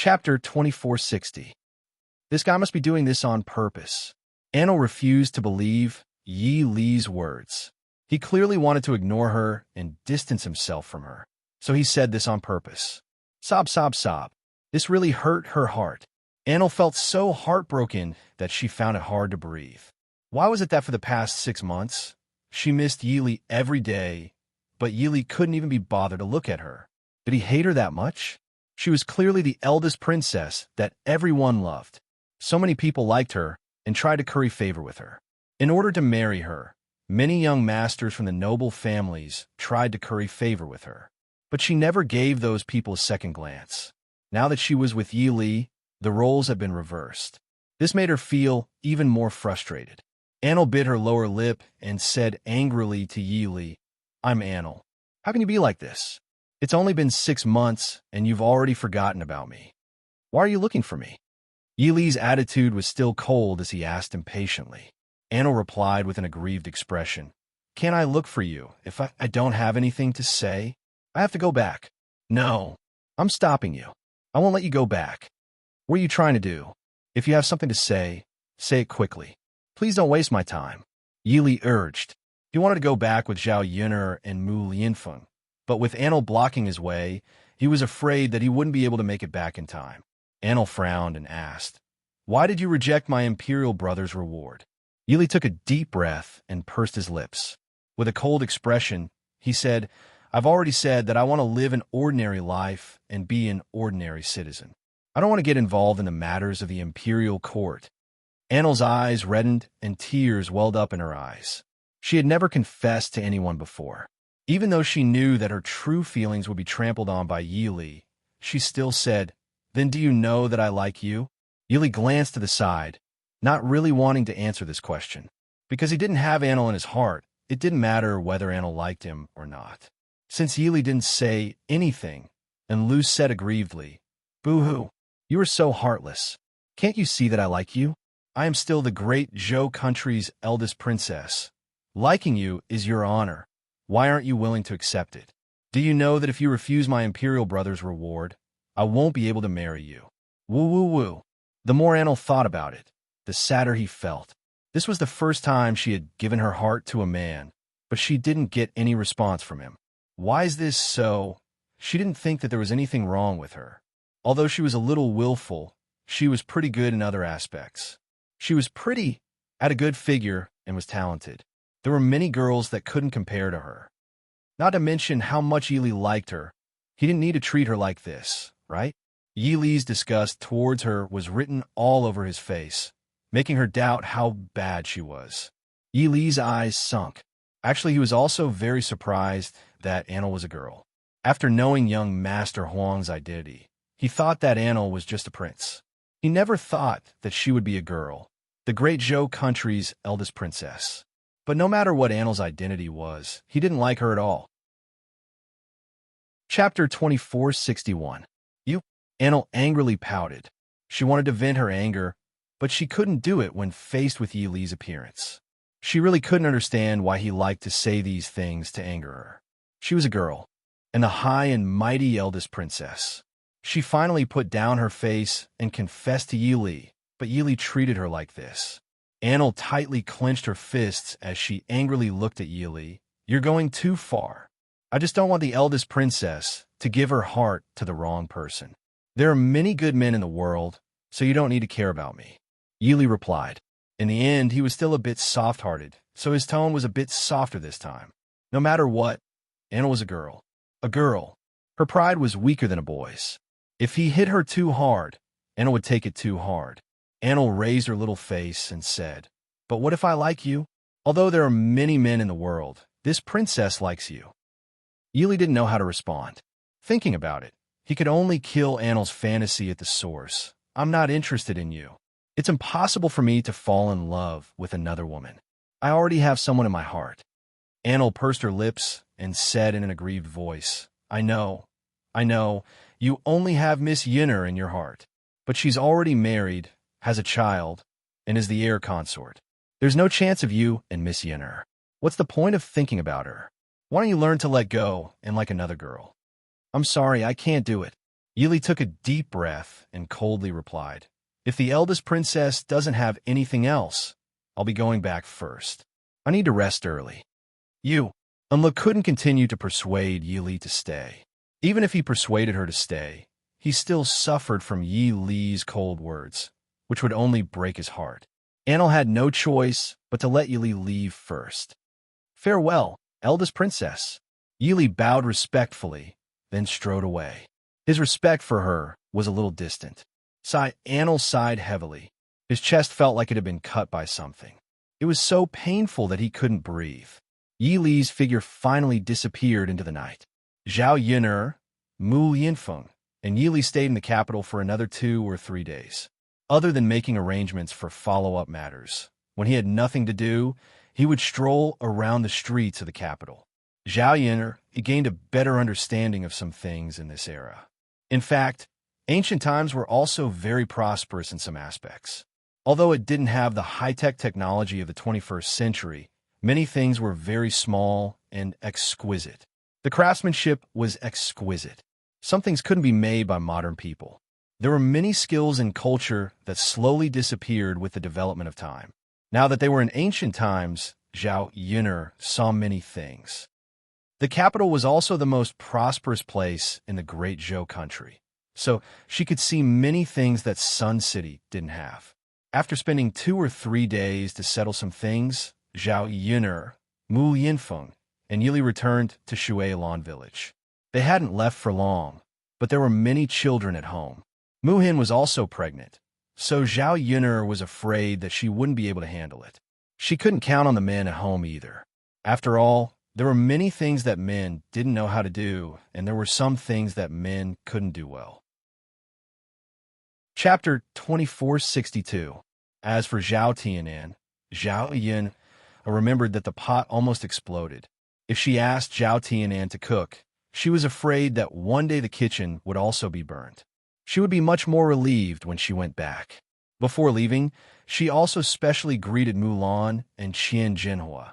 Chapter 2460. This guy must be doing this on purpose. Anil refused to believe Yi Li's words. He clearly wanted to ignore her and distance himself from her. So he said this on purpose. Sob, sob, sob. This really hurt her heart. Anil felt so heartbroken that she found it hard to breathe. Why was it that for the past 6 months, she missed Yi Li every day, but Yi Li couldn't even be bothered to look at her? Did he hate her that much? She was clearly the eldest princess that everyone loved. So many people liked her and tried to curry favor with her. In order to marry her, many young masters from the noble families tried to curry favor with her. But she never gave those people a second glance. Now that she was with Yi Li, the roles had been reversed. This made her feel even more frustrated. Anil bit her lower lip and said angrily to Yi Li, "I'm Anil. How can you be like this? It's only been 6 months, and you've already forgotten about me. Why are you looking for me?" Yi Li's attitude was still cold as he asked impatiently. Anil replied with an aggrieved expression. "Can't I look for you if I don't have anything to say? I have to go back." "No, I'm stopping you. I won't let you go back. What are you trying to do? If you have something to say it quickly. Please don't waste my time," Yi Li urged. He wanted to go back with Zhao Yun'er and Mu Lianfeng, but with Anil blocking his way, he was afraid that he wouldn't be able to make it back in time. Anil frowned and asked, "Why did you reject my imperial brother's reward?" Yi Li took a deep breath and pursed his lips. With a cold expression, he said, "I've already said that I want to live an ordinary life and be an ordinary citizen. I don't want to get involved in the matters of the imperial court." Anil's eyes reddened and tears welled up in her eyes. She had never confessed to anyone before. Even though she knew that her true feelings would be trampled on by Yi Li, she still said, "Then do you know that I like you?" Yi Li glanced to the side, not really wanting to answer this question. Because he didn't have Anil in his heart, it didn't matter whether Anil liked him or not. Since Yi Li didn't say anything, and Lu said aggrievedly, "Boo-hoo, you are so heartless. Can't you see that I like you? I am still the great Zhou country's eldest princess. Liking you is your honor. Why aren't you willing to accept it? Do you know that if you refuse my imperial brother's reward, I won't be able to marry you?" Woo woo woo. The more Anil thought about it, the sadder he felt. This was the first time she had given her heart to a man, but she didn't get any response from him. Why is this so? She didn't think that there was anything wrong with her. Although she was a little willful, she was pretty good in other aspects. She was pretty, had a good figure, and was talented. There were many girls that couldn't compare to her. Not to mention how much Yi Li liked her. He didn't need to treat her like this, right? Yi Li's disgust towards her was written all over his face, making her doubt how bad she was. Yi Li's eyes sunk. Actually, he was also very surprised that Anil was a girl. After knowing young Master Huang's identity, he thought that Anil was just a prince. He never thought that she would be a girl, the great Zhou country's eldest princess. But no matter what Anil's identity was, he didn't like her at all. Chapter 2461. Anil angrily pouted. She wanted to vent her anger, but she couldn't do it when faced with Yi Li's appearance. She really couldn't understand why he liked to say these things to anger her. She was a girl, and the high and mighty eldest princess. She finally put down her face and confessed to Yi Li, but Yi Li treated her like this. Anil tightly clenched her fists as she angrily looked at Yi Li. "You're going too far. I just don't want the eldest princess to give her heart to the wrong person. There are many good men in the world, so you don't need to care about me," Yi Li replied. In the end, he was still a bit soft-hearted, so his tone was a bit softer this time. No matter what, Anil was a girl. A girl. Her pride was weaker than a boy's. If he hit her too hard, Anil would take it too hard. Anil raised her little face and said, "But what if I like you? Although there are many men in the world, this princess likes you." Yi Li didn't know how to respond. Thinking about it, he could only kill Anil's fantasy at the source. "I'm not interested in you. It's impossible for me to fall in love with another woman. I already have someone in my heart." Anil pursed her lips and said in an aggrieved voice, I know, you only have Miss Yun'er in your heart. But she's already married, has a child, and is the heir consort. There's no chance of you and Miss Yun'er. What's the point of thinking about her? Why don't you learn to let go and like another girl?" "I'm sorry, I can't do it. Yili took a deep breath and coldly replied, "If the eldest princess doesn't have anything else, I'll be going back first. I need to rest early." Unla couldn't continue to persuade Yili to stay. Even if he persuaded her to stay, he still suffered from Yi Li's cold words, which would only break his heart. Anil had no choice but to let Yili leave first. "Farewell, eldest princess." Yili bowed respectfully, then strode away. His respect for her was a little distant. Anil sighed heavily. His chest felt like it had been cut by something. It was so painful that he couldn't breathe. Yi Li's figure finally disappeared into the night. Zhao Yun'er, Mu Yinfeng, and Yi Li stayed in the capital for another 2 or 3 days. Other than making arrangements for follow-up matters, when he had nothing to do, he would stroll around the streets of the capital. Zhao Yun'er gained a better understanding of some things in this era. In fact, ancient times were also very prosperous in some aspects. Although it didn't have the high-tech technology of the 21st century, many things were very small and exquisite. The craftsmanship was exquisite. Some things couldn't be made by modern people. There were many skills in culture that slowly disappeared with the development of time. Now that they were in ancient times, Zhao Yun'er saw many things. The capital was also the most prosperous place in the Great Zhou country, so she could see many things that Sun City didn't have. After spending 2 or 3 days to settle some things, Zhao Yun'er, Mu Yinfeng, and Yili returned to Shuailan village. They hadn't left for long, but there were many children at home. Mu Hin was also pregnant, so Zhao Yun'er was afraid that she wouldn't be able to handle it. She couldn't count on the men at home either. After all, there were many things that men didn't know how to do, and there were some things that men couldn't do well. Chapter 2462. As for Zhao Tianan, Zhao Yun remembered that the pot almost exploded. If she asked Zhao Tianan to cook, she was afraid that one day the kitchen would also be burned. She would be much more relieved when she went back. Before leaving, she also specially greeted Mulan and Qian Jinhua,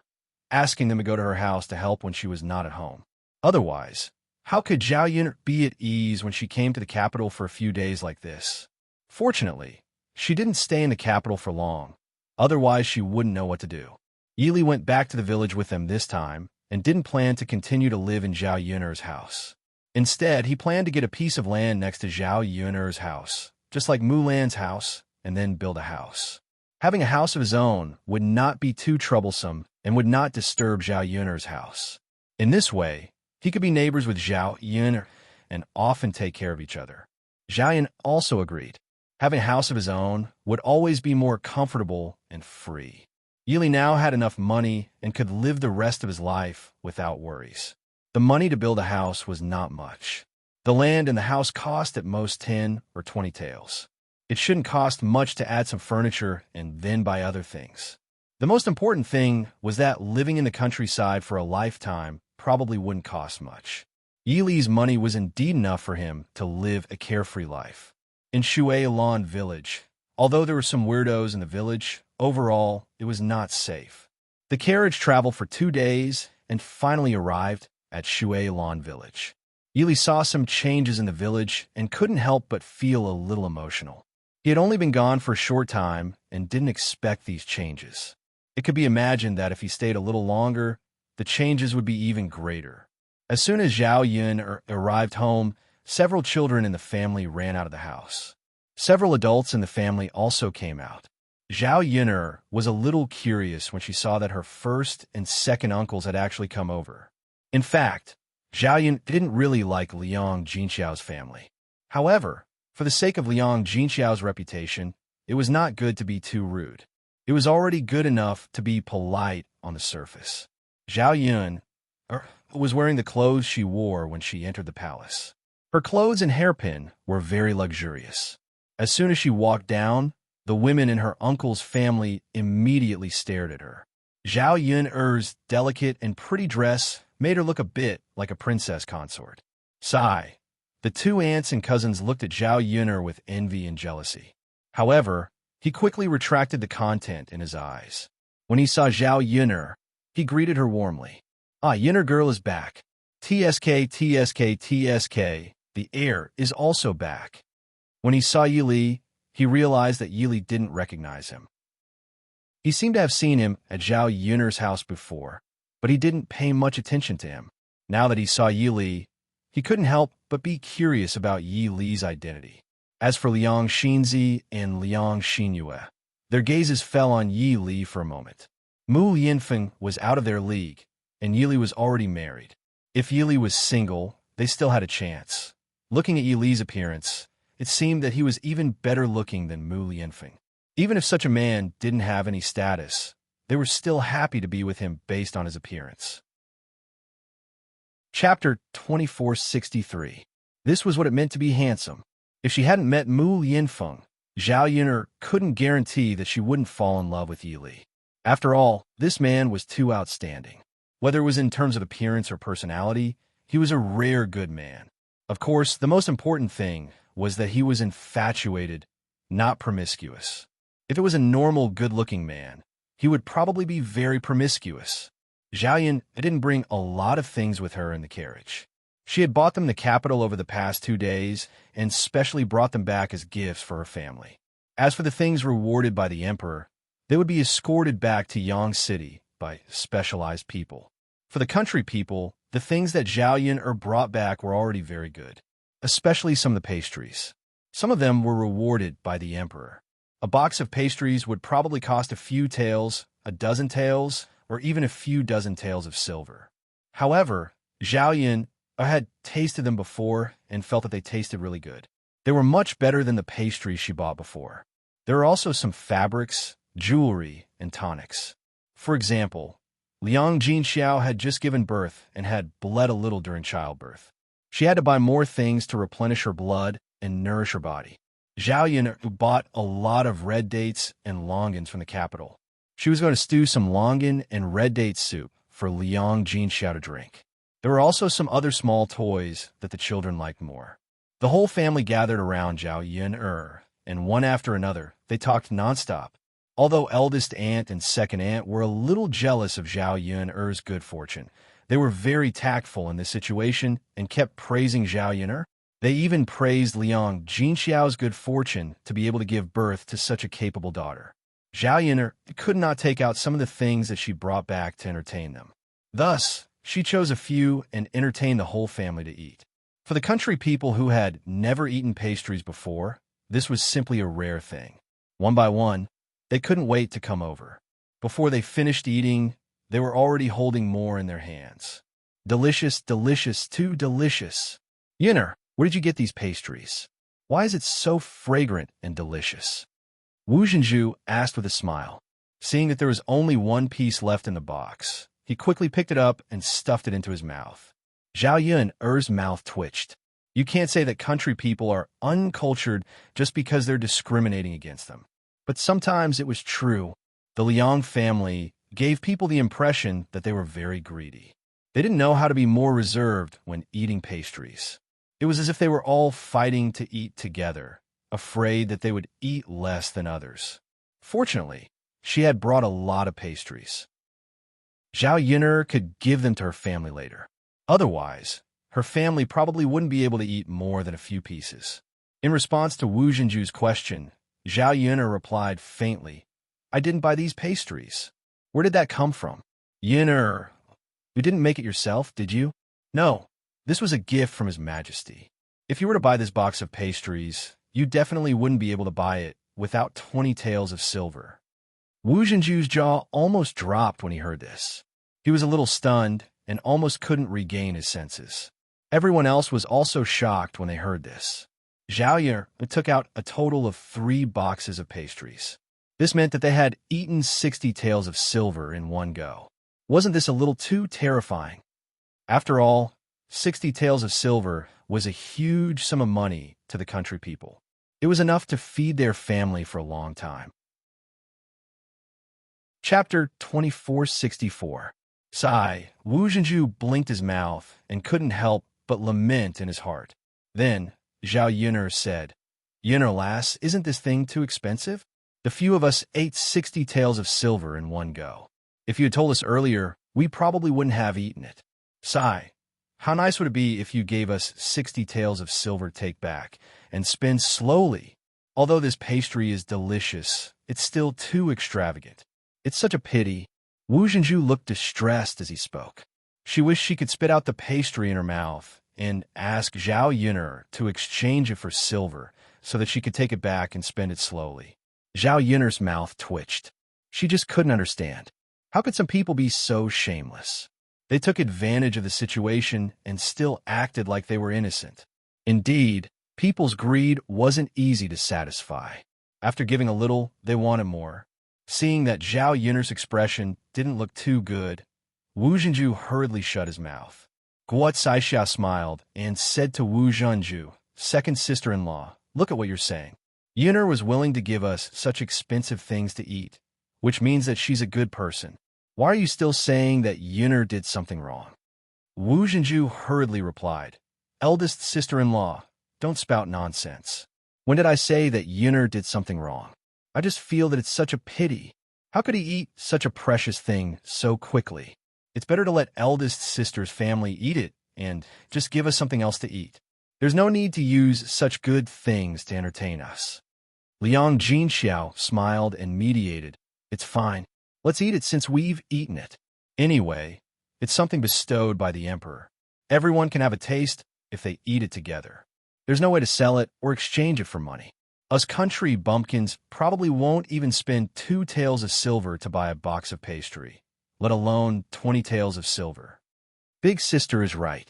asking them to go to her house to help when she was not at home. Otherwise, how could Zhao Yun be at ease when she came to the capital for a few days like this? Fortunately, she didn't stay in the capital for long. Otherwise, she wouldn't know what to do. Yili went back to the village with them this time and didn't plan to continue to live in Zhao Yun'er's house. Instead, he planned to get a piece of land next to Zhao Yun'er's house, just like Mulan's house, and then build a house. Having a house of his own would not be too troublesome and would not disturb Zhao Yun'er's house. In this way, he could be neighbors with Zhao Yun'er and often take care of each other. Zhao Yun also agreed. Having a house of his own would always be more comfortable and free. Yili now had enough money and could live the rest of his life without worries. The money to build a house was not much. The land and the house cost at most 10 or 20 taels. It shouldn't cost much to add some furniture and then buy other things. The most important thing was that living in the countryside for a lifetime probably wouldn't cost much. Yili's money was indeed enough for him to live a carefree life. In Shuailan village, although there were some weirdos in the village, overall, it was not safe. The carriage traveled for 2 days and finally arrived at Shuailan village. Yili saw some changes in the village and couldn't help but feel a little emotional. He had only been gone for a short time and didn't expect these changes. It could be imagined that if he stayed a little longer, the changes would be even greater. As soon as Zhao Yun arrived home, several children in the family ran out of the house. Several adults in the family also came out. Zhao Yun'er was a little curious when she saw that her first and second uncles had actually come over. In fact, Zhao Yun didn't really like Liang Jinxiao's family. However, for the sake of Liang Jinxiao's reputation, it was not good to be too rude. It was already good enough to be polite on the surface. Zhao Yun was wearing the clothes she wore when she entered the palace. Her clothes and hairpin were very luxurious. As soon as she walked down, the women in her uncle's family immediately stared at her. Zhao Yun'er's delicate and pretty dress made her look a bit like a princess consort. Sigh. The 2 aunts and cousins looked at Zhao Yun'er with envy and jealousy. However, he quickly retracted the content in his eyes. When he saw Zhao Yun'er, he greeted her warmly. "Ah, Yun'er girl is back. TSK, TSK, TSK. the heir, is also back. When he saw Yili, he realized that Yili didn't recognize him. He seemed to have seen him at Zhao Yun'er's house before, but he didn't pay much attention to him. Now that he saw Yili, he couldn't help but be curious about Yili's identity. As for Liang Xinzi and Liang Xinyue, their gazes fell on Yili for a moment. Mu Yinfeng was out of their league, and Yili was already married. If Yili was single, they still had a chance. Looking at Yili's appearance, it seemed that he was even better looking than Mu Yinfeng. Even if such a man didn't have any status, they were still happy to be with him based on his appearance. Chapter 2463. This was what it meant to be handsome. If she hadn't met Mu Yinfeng, Zhao Yun'er couldn't guarantee that she wouldn't fall in love with Yili. After all, this man was too outstanding. Whether it was in terms of appearance or personality, he was a rare good man. Of course, the most important thing was that he was infatuated, not promiscuous. If it was a normal, good-looking man, he would probably be very promiscuous. Zhao Yun didn't bring a lot of things with her in the carriage. She had bought them in the capital over the past 2 days and specially brought them back as gifts for her family. As for the things rewarded by the emperor, they would be escorted back to Yang City by specialized people. For the country people, the things that Zhao Yun brought back were already very good, especially some of the pastries. Some of them were rewarded by the emperor. A box of pastries would probably cost a few taels, a dozen taels, or even a few dozen taels of silver. However, Zhao Yun had tasted them before and felt that they tasted really good. They were much better than the pastries she bought before. There are also some fabrics, jewelry, and tonics. For example, Liang Jinxiao had just given birth and had bled a little during childbirth. She had to buy more things to replenish her blood and nourish her body. Zhao Yun bought a lot of red dates and longans from the capital. She was going to stew some longan and red date soup for Liang Jinxiao to drink. There were also some other small toys that the children liked more. The whole family gathered around Zhao Yun, and one after another, they talked nonstop. Although eldest aunt and second aunt were a little jealous of Zhao Yun's good fortune, they were very tactful in this situation and kept praising Zhao Yun. They even praised Liang Jinxiao's good fortune to be able to give birth to such a capable daughter. Zhao Yun could not take out some of the things that she brought back to entertain them. Thus, she chose a few and entertained the whole family to eat. For the country people who had never eaten pastries before, this was simply a rare thing. One by one, they couldn't wait to come over. Before they finished eating, they were already holding more in their hands. Delicious, delicious, too delicious. Yun'er, where did you get these pastries? Why is it so fragrant and delicious? Wu Zhenju asked with a smile. Seeing that there was only one piece left in the box, he quickly picked it up and stuffed it into his mouth. Zhao Yun's mouth twitched. You can't say that country people are uncultured just because they're discriminating against them. But sometimes it was true. The Liang family gave people the impression that they were very greedy. They didn't know how to be more reserved when eating pastries. It was as if they were all fighting to eat together, afraid that they would eat less than others. Fortunately, she had brought a lot of pastries. Zhao Yun could give them to her family later. Otherwise, her family probably wouldn't be able to eat more than a few pieces. In response to Wu Zhenju's question, Zhao Yun replied faintly, I didn't buy these pastries. Where did that come from? Yun, you didn't make it yourself, did you? No, this was a gift from His Majesty. If you were to buy this box of pastries, you definitely wouldn't be able to buy it without 20 taels of silver. Wu Zhenju's jaw almost dropped when he heard this. He was a little stunned and almost couldn't regain his senses. Everyone else was also shocked when they heard this. Zhao Yun took out a total of 3 boxes of pastries. This meant that they had eaten 60 taels of silver in one go. Wasn't this a little too terrifying? After all, 60 taels of silver was a huge sum of money to the country people. It was enough to feed their family for a long time. Chapter 2464. Sigh, Wu Zhenju blinked his mouth and couldn't help but lament in his heart. Then, Zhao Yun said, Yun lass, isn't this thing too expensive? The few of us ate 60 taels of silver in one go. If you had told us earlier, we probably wouldn't have eaten it. Sigh, How nice would it be if you gave us 60 taels of silver take back and spin slowly? Although this pastry is delicious, it's still too extravagant. It's such a pity. Wu Zhenju looked distressed as he spoke. She wished she could spit out the pastry in her mouth and ask Zhao Yun'er to exchange it for silver so that she could take it back and spend it slowly. Zhao Yun'er's mouth twitched. She just couldn't understand. How could some people be so shameless? They took advantage of the situation and still acted like they were innocent. Indeed, people's greed wasn't easy to satisfy. After giving a little, they wanted more. Seeing that Zhao Yun'er's expression didn't look too good, Wu Zhenju hurriedly shut his mouth. Guo Saixia smiled and said to Wu Zhenju, second sister-in-law, look at what you're saying. Yun'er was willing to give us such expensive things to eat, which means that she's a good person. Why are you still saying that Yun'er did something wrong? Wu Zhenju hurriedly replied, eldest sister-in-law, don't spout nonsense. When did I say that Yun'er did something wrong? I just feel that it's such a pity. How could he eat such a precious thing so quickly? It's better to let eldest sister's family eat it and just give us something else to eat. There's no need to use such good things to entertain us. Liang Jinxiao smiled and mediated. It's fine. Let's eat it since we've eaten it. Anyway, it's something bestowed by the emperor. Everyone can have a taste if they eat it together. There's no way to sell it or exchange it for money. Us country bumpkins probably won't even spend 2 taels of silver to buy a box of pastry, let alone 20 taels of silver. Big sister is right.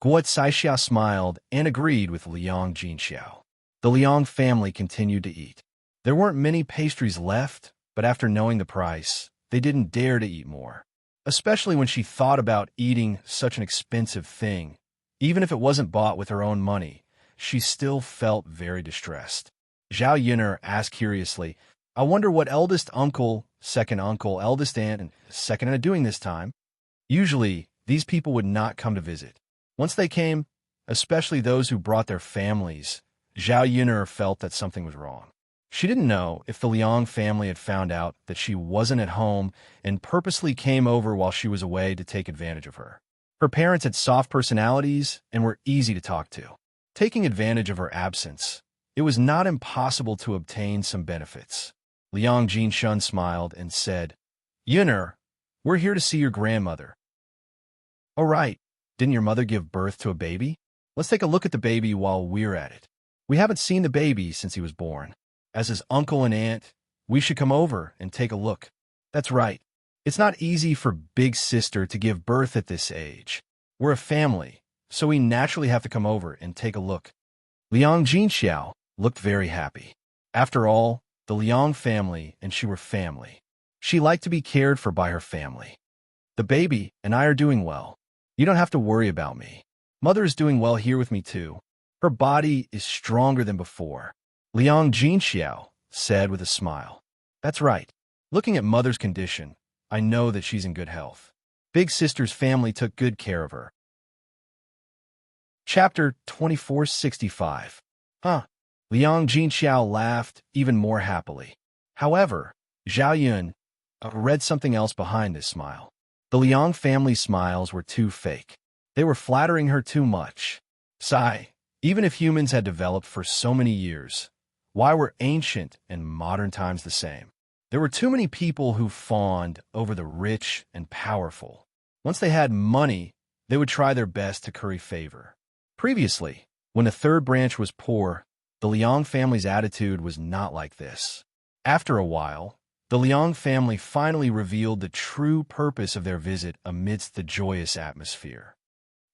Guo Saixia smiled and agreed with Liang Jinxiao. The Liang family continued to eat. There weren't many pastries left, but after knowing the price, they didn't dare to eat more. Especially when she thought about eating such an expensive thing. Even if it wasn't bought with her own money, she still felt very distressed. Zhao Yun'er asked curiously, I wonder what eldest uncle, eldest aunt, and second aunt are doing this time. Usually, these people would not come to visit. Once they came, especially those who brought their families, Zhao Yun'er felt that something was wrong. She didn't know if the Liang family had found out that she wasn't at home and purposely came over while she was away to take advantage of her. Her parents had soft personalities and were easy to talk to. Taking advantage of her absence, it was not impossible to obtain some benefits. Liang Jinshun smiled and said, Yun'er, we're here to see your grandmother. Oh right, didn't your mother give birth to a baby? Let's take a look at the baby while we're at it. We haven't seen the baby since he was born. As his uncle and aunt, we should come over and take a look. That's right. It's not easy for big sister to give birth at this age. We're a family, so we naturally have to come over and take a look. Liang Jinxiao looked very happy. After all, the Liang family and she were family. She liked to be cared for by her family. The baby and I are doing well. You don't have to worry about me. Mother is doing well here with me too. Her body is stronger than before. Liang Jinxiao said with a smile. That's right. Looking at mother's condition, I know that she's in good health. Big sister's family took good care of her. Chapter 2465. Liang Jinxiao laughed even more happily. However, Zhao Yun read something else behind this smile. The Liang family smiles were too fake. They were flattering her too much. Sigh, even if humans had developed for so many years, why were ancient and modern times the same? There were too many people who fawned over the rich and powerful. Once they had money, they would try their best to curry favor. Previously, when the third branch was poor, the Liang family's attitude was not like this. After a while, the Liang family finally revealed the true purpose of their visit amidst the joyous atmosphere.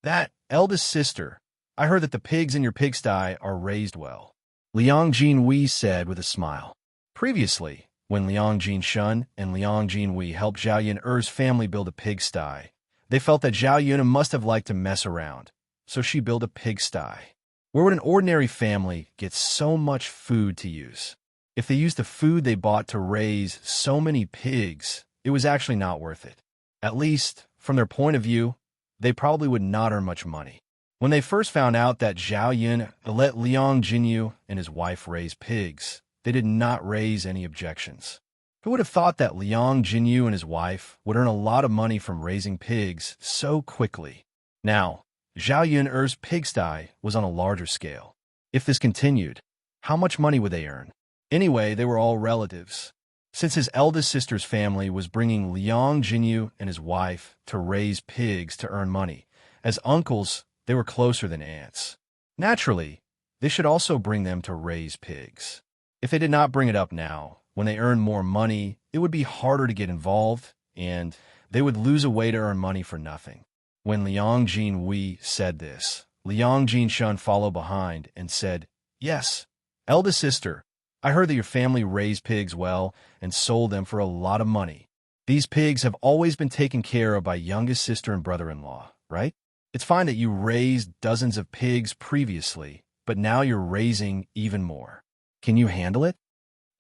That eldest sister, I heard that the pigs in your pigsty are raised well. Liang Jinwei said with a smile. Previously, when Liang Jinshun and Liang Jinwei helped Zhao Yun'er's family build a pigsty, they felt that Zhao Yun must have liked to mess around, so she built a pigsty. Where would an ordinary family get so much food to use? If they used the food they bought to raise so many pigs, it was actually not worth it. At least, from their point of view, they probably would not earn much money. When they first found out that Zhao Yun let Liang Jinyu and his wife raise pigs, they did not raise any objections. Who would have thought that Liang Jinyu and his wife would earn a lot of money from raising pigs so quickly? Now, Zhao Yun'er's pigsty was on a larger scale. If this continued, how much money would they earn? Anyway, they were all relatives. Since his eldest sister's family was bringing Liang Jinyu and his wife to raise pigs to earn money, as uncles, they were closer than aunts. Naturally, this should also bring them to raise pigs. If they did not bring it up now, when they earned more money, it would be harder to get involved, and they would lose a way to earn money for nothing. When Liang Jinhui said this, Liang Jinshun followed behind and said, "Yes, eldest sister, I heard that your family raised pigs well and sold them for a lot of money. These pigs have always been taken care of by youngest sister and brother-in-law, right? It's fine that you raised dozens of pigs previously, but now you're raising even more. Can you handle it?"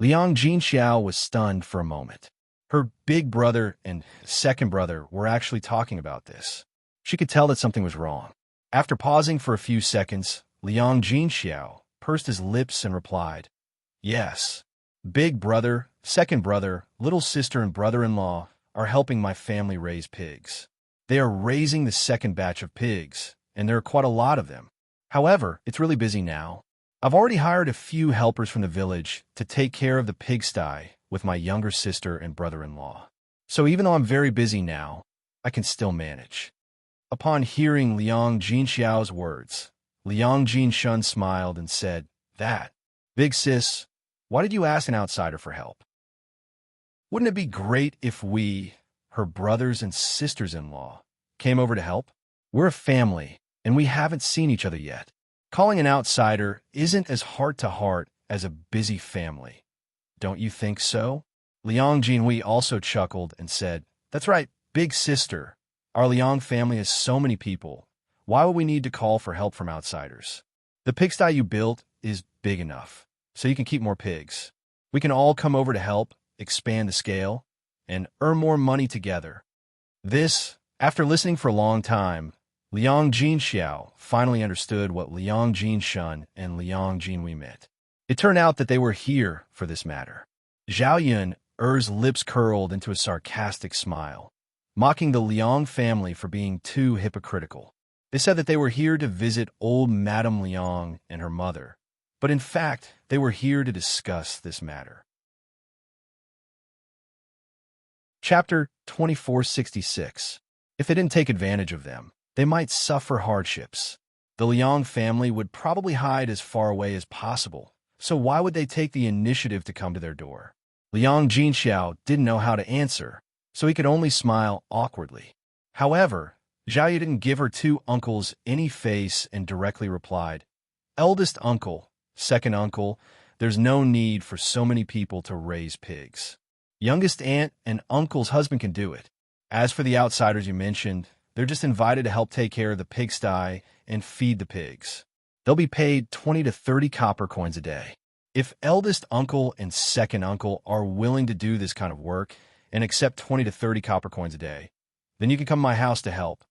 Liang Jinxiao was stunned for a moment. Her big brother and second brother were actually talking about this. She could tell that something was wrong. After pausing for a few seconds, Liang Jinxiao pursed his lips and replied, "Yes. Big brother, second brother, little sister, and brother-in-law are helping my family raise pigs. They are raising the second batch of pigs, and there are quite a lot of them. However, it's really busy now. I've already hired a few helpers from the village to take care of the pigsty with my younger sister and brother-in-law. So even though I'm very busy now, I can still manage." Upon hearing Liang Jinxiao's words, Liang Jinshun smiled and said, "That, big sis, why did you ask an outsider for help? Wouldn't it be great if we, her brothers and sisters-in-law, came over to help? We're a family, and we haven't seen each other yet. Calling an outsider isn't as heart-to-heart as a busy family. Don't you think so?" Liang Jinhui also chuckled and said, "That's right, big sister. Our Liang family has so many people. Why would we need to call for help from outsiders? The pigsty you built is big enough, so you can keep more pigs. We can all come over to help, expand the scale, and earn more money together." This, after listening for a long time, Liang Jinxiao finally understood what Liang Jinshun and Liang Jinhui meant. It turned out that they were here for this matter. Zhao Yun'er's lips curled into a sarcastic smile, mocking the Liang family for being too hypocritical. They said that they were here to visit old Madame Liang and her mother, but in fact, they were here to discuss this matter. Chapter 2466. If they didn't take advantage of them, they might suffer hardships. The Liang family would probably hide as far away as possible, so why would they take the initiative to come to their door? Liang Jinxiao didn't know how to answer, so he could only smile awkwardly. However, Zhao Yu didn't give her two uncles any face and directly replied, "Eldest uncle, second uncle, there's no need for so many people to raise pigs. Youngest aunt and uncle's husband can do it. As for the outsiders you mentioned, they're just invited to help take care of the pigsty and feed the pigs. They'll be paid 20 to 30 copper coins a day. If eldest uncle and second uncle are willing to do this kind of work and accept 20 to 30 copper coins a day, then you can come to my house to help."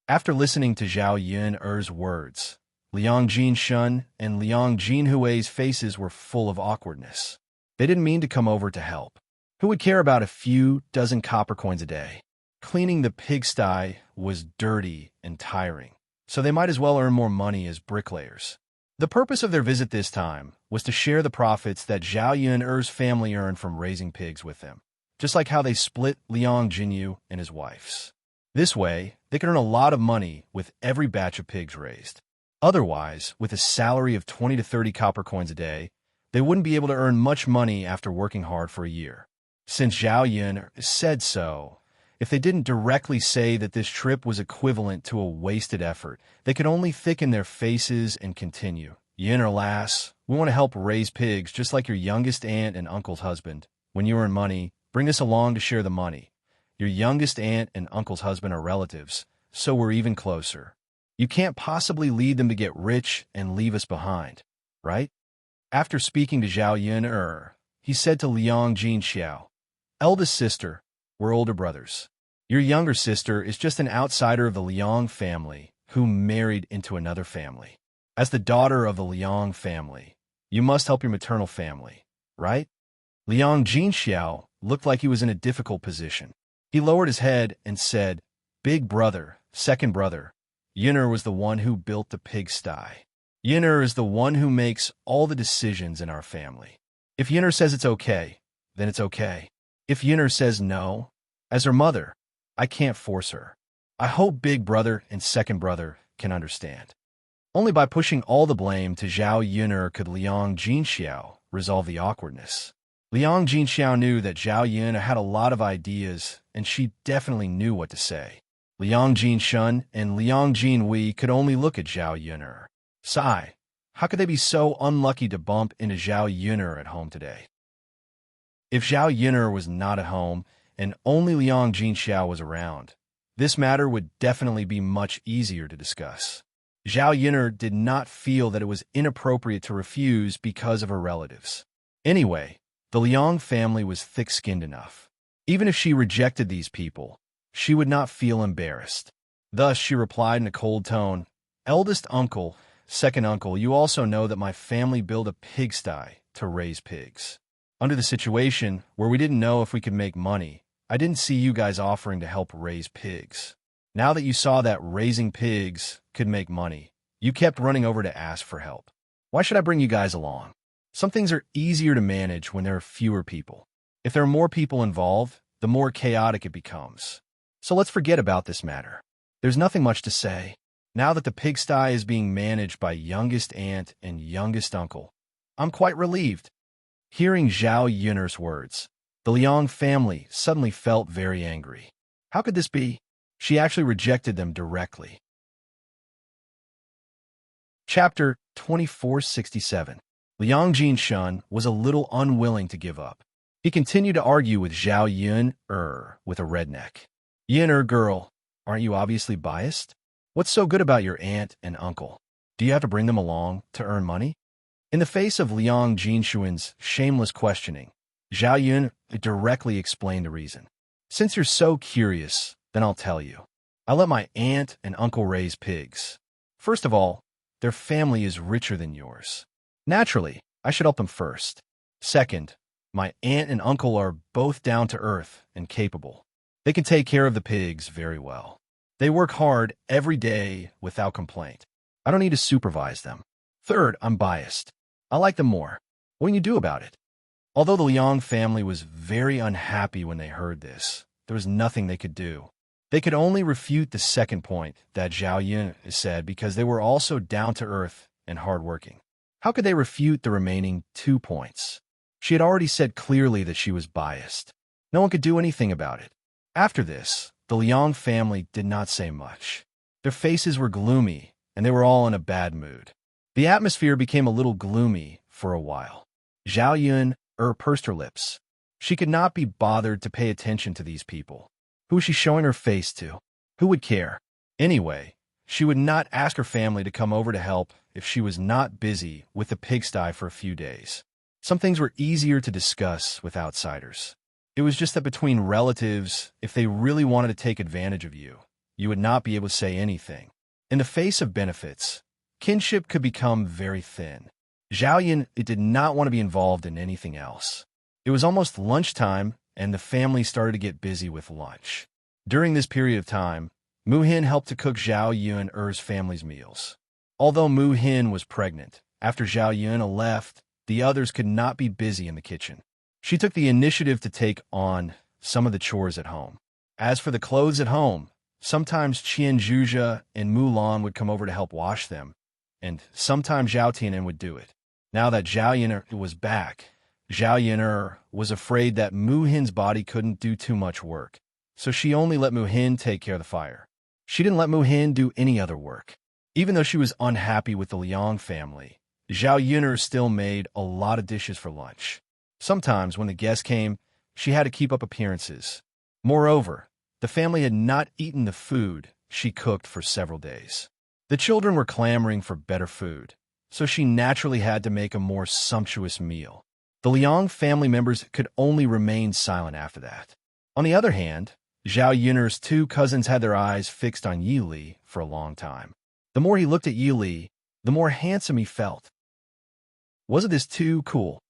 After listening to Zhao Yun'er's words, Liang Jinshun and Liang Jinhui's faces were full of awkwardness. They didn't mean to come over to help. Who would care about a few dozen copper coins a day? Cleaning the pigsty was dirty and tiring, so they might as well earn more money as bricklayers. The purpose of their visit this time was to share the profits that Zhao Yun'er's family earned from raising pigs with them, just like how they split Liang Jinyu and his wife's. This way, they could earn a lot of money with every batch of pigs raised. Otherwise, with a salary of 20 to 30 copper coins a day, they wouldn't be able to earn much money after working hard for a year. Since Zhao Yun said so, if they didn't directly say that this trip was equivalent to a wasted effort, they could only thicken their faces and continue. "Yin or lass, we want to help raise pigs just like your youngest aunt and uncle's husband. When you earn money, bring us along to share the money. Your youngest aunt and uncle's husband are relatives, so we're even closer. You can't possibly lead them to get rich and leave us behind, right?" After speaking to Zhao Yun'er, he said to Liang Jinxiao, "Eldest sister, we're older brothers. Your younger sister is just an outsider of the Liang family who married into another family. As the daughter of the Liang family, you must help your maternal family, right?" Liang Jinxiao looked like he was in a difficult position. He lowered his head and said, "Big brother, second brother, Yin'er was the one who built the pigsty. Yin'er is the one who makes all the decisions in our family. If Yin'er says it's okay, then it's okay. If Yin'er says no, as her mother, I can't force her. I hope big brother and second brother can understand. Only by pushing all the blame to Zhao Yun'er could Liang Jinxiao resolve the awkwardness. Liang Jinxiao knew that Zhao Yun had a lot of ideas, and she definitely knew what to say. Liang Jinshun and Liang Jinwei could only look at Zhao Yun'er. Sigh, how could they be so unlucky to bump into Zhao Yun'er at home today? If Zhao Yun'er was not at home, and only Liang Jinxiao was around, this matter would definitely be much easier to discuss. Zhao Yun'er did not feel that it was inappropriate to refuse because of her relatives. Anyway, the Liang family was thick-skinned enough. Even if she rejected these people, she would not feel embarrassed. Thus, she replied in a cold tone, "Eldest uncle, second uncle, you also know that my family built a pigsty to raise pigs. Under the situation where we didn't know if we could make money, I didn't see you guys offering to help raise pigs. Now that you saw that raising pigs could make money, you kept running over to ask for help. Why should I bring you guys along? Some things are easier to manage when there are fewer people. If there are more people involved, the more chaotic it becomes. So let's forget about this matter. There's nothing much to say. Now that the pigsty is being managed by youngest aunt and youngest uncle, I'm quite relieved." Hearing Zhao Yun'er's words, the Liang family suddenly felt very angry. How could this be? She actually rejected them directly. Chapter 2467. Liang Jinshun was a little unwilling to give up. He continued to argue with Zhao Yun'er with a redneck. "Yun'er girl, aren't you obviously biased? What's so good about your aunt and uncle? Do you have to bring them along to earn money?" In the face of Liang Jinshuan's shameless questioning, Zhao Yun directly explained the reason. "Since you're so curious, then I'll tell you. I let my aunt and uncle raise pigs. First of all, their family is richer than yours. Naturally, I should help them first. Second, my aunt and uncle are both down to earth and capable. They can take care of the pigs very well. They work hard every day without complaint. I don't need to supervise them. Third, I'm biased. I like them more. What can you do about it?" Although the Liang family was very unhappy when they heard this, there was nothing they could do. They could only refute the second point that Zhao Yun said because they were also down to earth and hardworking. How could they refute the remaining 2 points? She had already said clearly that she was biased. No one could do anything about it. After this, the Liang family did not say much. Their faces were gloomy, and they were all in a bad mood. The atmosphere became a little gloomy for a while. Zhao Yun'er pursed her lips. She could not be bothered to pay attention to these people. Who was she showing her face to? Who would care? Anyway, she would not ask her family to come over to help if she was not busy with the pigsty for a few days. Some things were easier to discuss with outsiders. It was just that between relatives, if they really wanted to take advantage of you, you would not be able to say anything. In the face of benefits, kinship could become very thin. Zhao Yun did not want to be involved in anything else. It was almost lunchtime, and the family started to get busy with lunch. During this period of time, Mu Hin helped to cook Zhao Yun'er's family's meals. Although Mu Hin was pregnant, after Zhao Yun left, the others could not be busy in the kitchen. She took the initiative to take on some of the chores at home. As for the clothes at home, sometimes Qian Zhuzha and Mulan would come over to help wash them, and sometimes Zhao Tianan would do it. Now that Zhao Yun'er was back, Zhao Yun'er was afraid that Mu Hin's body couldn't do too much work, so she only let Mu Hin take care of the fire. She didn't let Mu Hin do any other work. Even though she was unhappy with the Liang family, Zhao Yun'er still made a lot of dishes for lunch. Sometimes, when the guests came, she had to keep up appearances. Moreover, the family had not eaten the food she cooked for several days. The children were clamoring for better food, so she naturally had to make a more sumptuous meal. The Liang family members could only remain silent after that. On the other hand, Zhao Yun'er's 2 cousins had their eyes fixed on Yi Li for a long time. The more he looked at Yi Li, the more handsome he felt. Wasn't this too cool?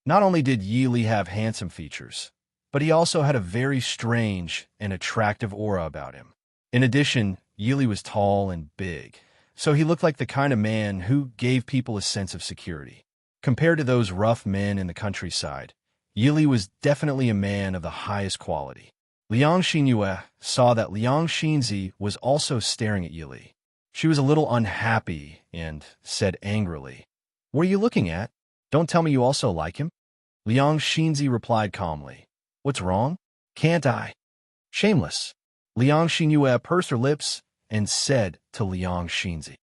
Not only did Yi Li have handsome features, but he also had a very strange and attractive aura about him. In addition, Yili was tall and big, so he looked like the kind of man who gave people a sense of security. Compared to those rough men in the countryside, Yili was definitely a man of the highest quality. Liang Xinyue saw that Liang Xinzi was also staring at Yili. She was a little unhappy and said angrily, "What are you looking at? Don't tell me you also like him." Liang Xinzi replied calmly, "What's wrong? Can't I?" Shameless. Liang Xinyue pursed her lips and said to Liang Xinzi.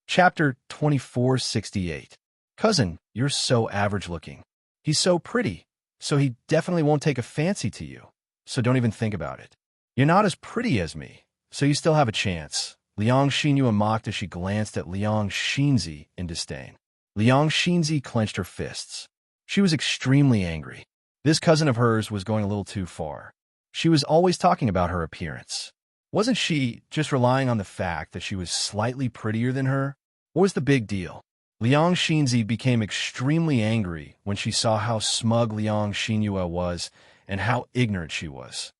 Chapter 2468. Cousin, you're so average-looking. He's so pretty, so he definitely won't take a fancy to you, so don't even think about it. You're not as pretty as me, so you still have a chance. Liang Xinyue mocked as she glanced at Liang Xinzi in disdain. Liang Xinzi clenched her fists. She was extremely angry. This cousin of hers was going a little too far. She was always talking about her appearance. Wasn't she just relying on the fact that she was slightly prettier than her? What was the big deal? Liang Xinzi became extremely angry when she saw how smug Liang Xinyue was and how ignorant she was.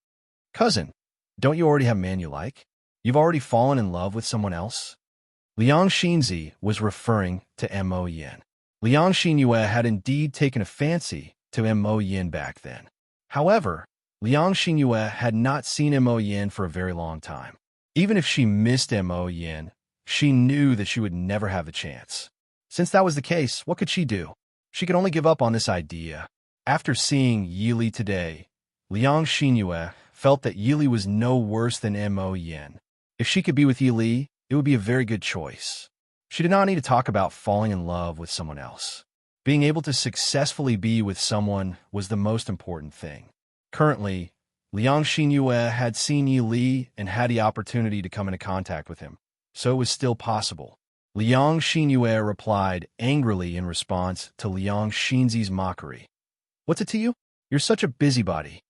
Cousin, don't you already have a man you like? You've already fallen in love with someone else? Liang Xinzi was referring to Mo Yin. Liang Xinyue had indeed taken a fancy to Mo Yin back then. However, Liang Xinyue had not seen Mo Yin for a very long time. Even if she missed Mo Yin, she knew that she would never have the chance. Since that was the case, what could she do? She could only give up on this idea. After seeing Yili today, Liang Xinyue felt that Yili was no worse than Mo Yin. If she could be with Yili, it would be a very good choice. She did not need to talk about falling in love with someone else. Being able to successfully be with someone was the most important thing. Currently, Liang Xinyue had seen Yili and had the opportunity to come into contact with him, so it was still possible. Liang Xinyue replied angrily in response to Liang Xinzi's mockery. "What's it to you? You're such a busybody."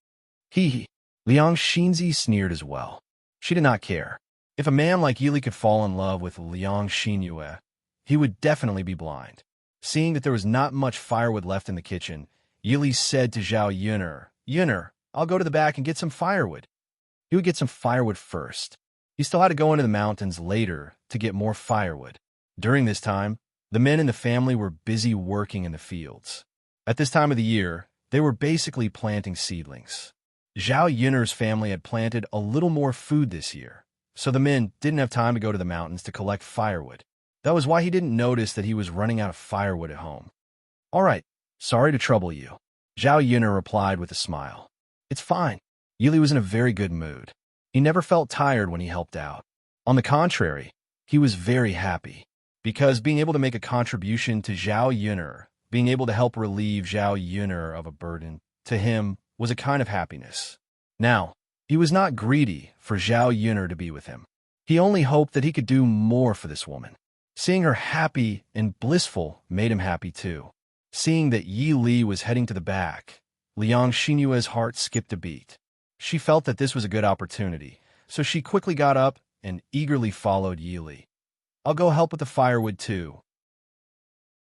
Hee. Liang Xinzi sneered as well. She did not care. If a man like Yili could fall in love with Liang Xinyue, he would definitely be blind. Seeing that there was not much firewood left in the kitchen, Yili said to Zhao Yuner, "Yuner, I'll go to the back and get some firewood." He would get some firewood first. He still had to go into the mountains later to get more firewood. During this time, the men in the family were busy working in the fields. At this time of the year, they were basically planting seedlings. Zhao Yuner's family had planted a little more food this year, so the men didn't have time to go to the mountains to collect firewood. That was why he didn't notice that he was running out of firewood at home. "All right, sorry to trouble you," Zhao Yuner replied with a smile. "It's fine." Yili was in a very good mood. He never felt tired when he helped out. On the contrary, he was very happy, because being able to make a contribution to Zhao Yuner, being able to help relieve Zhao Yuner of a burden, to him was a kind of happiness. Now, he was not greedy for Zhao Yuner to be with him. He only hoped that he could do more for this woman. Seeing her happy and blissful made him happy too. Seeing that Yi Li was heading to the back, Liang Xinyue's heart skipped a beat. She felt that this was a good opportunity, so she quickly got up and eagerly followed Yi Li. "I'll go help with the firewood too."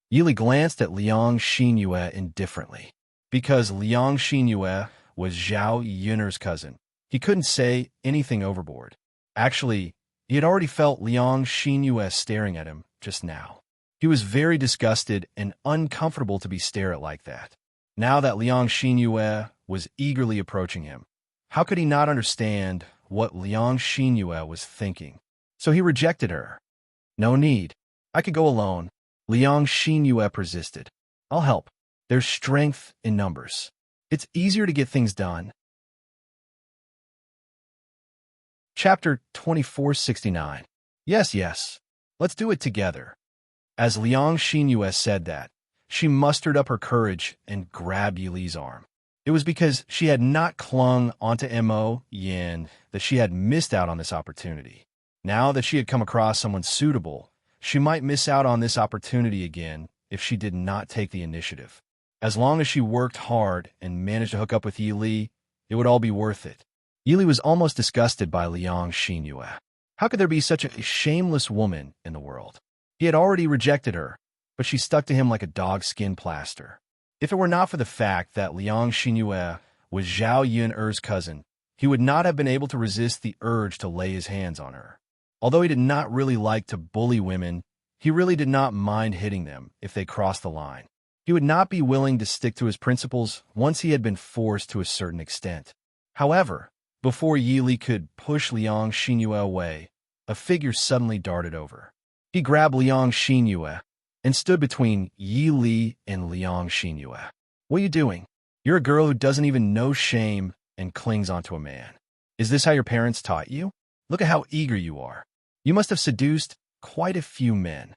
Yi Li glanced at Liang Xinyue indifferently. Because Liang Xinyue was Zhao Yuner's cousin, he couldn't say anything overboard. Actually, he had already felt Liang Xinyue staring at him just now. He was very disgusted and uncomfortable to be stared at like that. Now that Liang Xinyue was eagerly approaching him, how could he not understand what Liang Xinyue was thinking? So he rejected her. "No need. I could go alone." Liang Xinyue persisted. "I'll help. There's strength in numbers. It's easier to get things done." Chapter 2469. Yes, let's do it together. As Liang Xinyue said that, she mustered up her courage and grabbed Yi Li's arm. It was because she had not clung onto Mo Yin that she had missed out on this opportunity. Now that she had come across someone suitable, she might miss out on this opportunity again if she did not take the initiative. As long as she worked hard and managed to hook up with Yi Li, it would all be worth it. Yi Li was almost disgusted by Liang Xinyue. How could there be such a shameless woman in the world? He had already rejected her, but she stuck to him like a dog-skin plaster. If it were not for the fact that Liang Xinyue was Zhao Yuner's cousin, he would not have been able to resist the urge to lay his hands on her. Although he did not really like to bully women, he really did not mind hitting them if they crossed the line. He would not be willing to stick to his principles once he had been forced to a certain extent. However, before Yi Li could push Liang Xinyue away, a figure suddenly darted over. He grabbed Liang Xinyue and stood between Yi Li and Liang Xinyue. "What are you doing? You're a girl who doesn't even know shame and clings onto a man. Is this how your parents taught you? Look at how eager you are. You must have seduced quite a few men."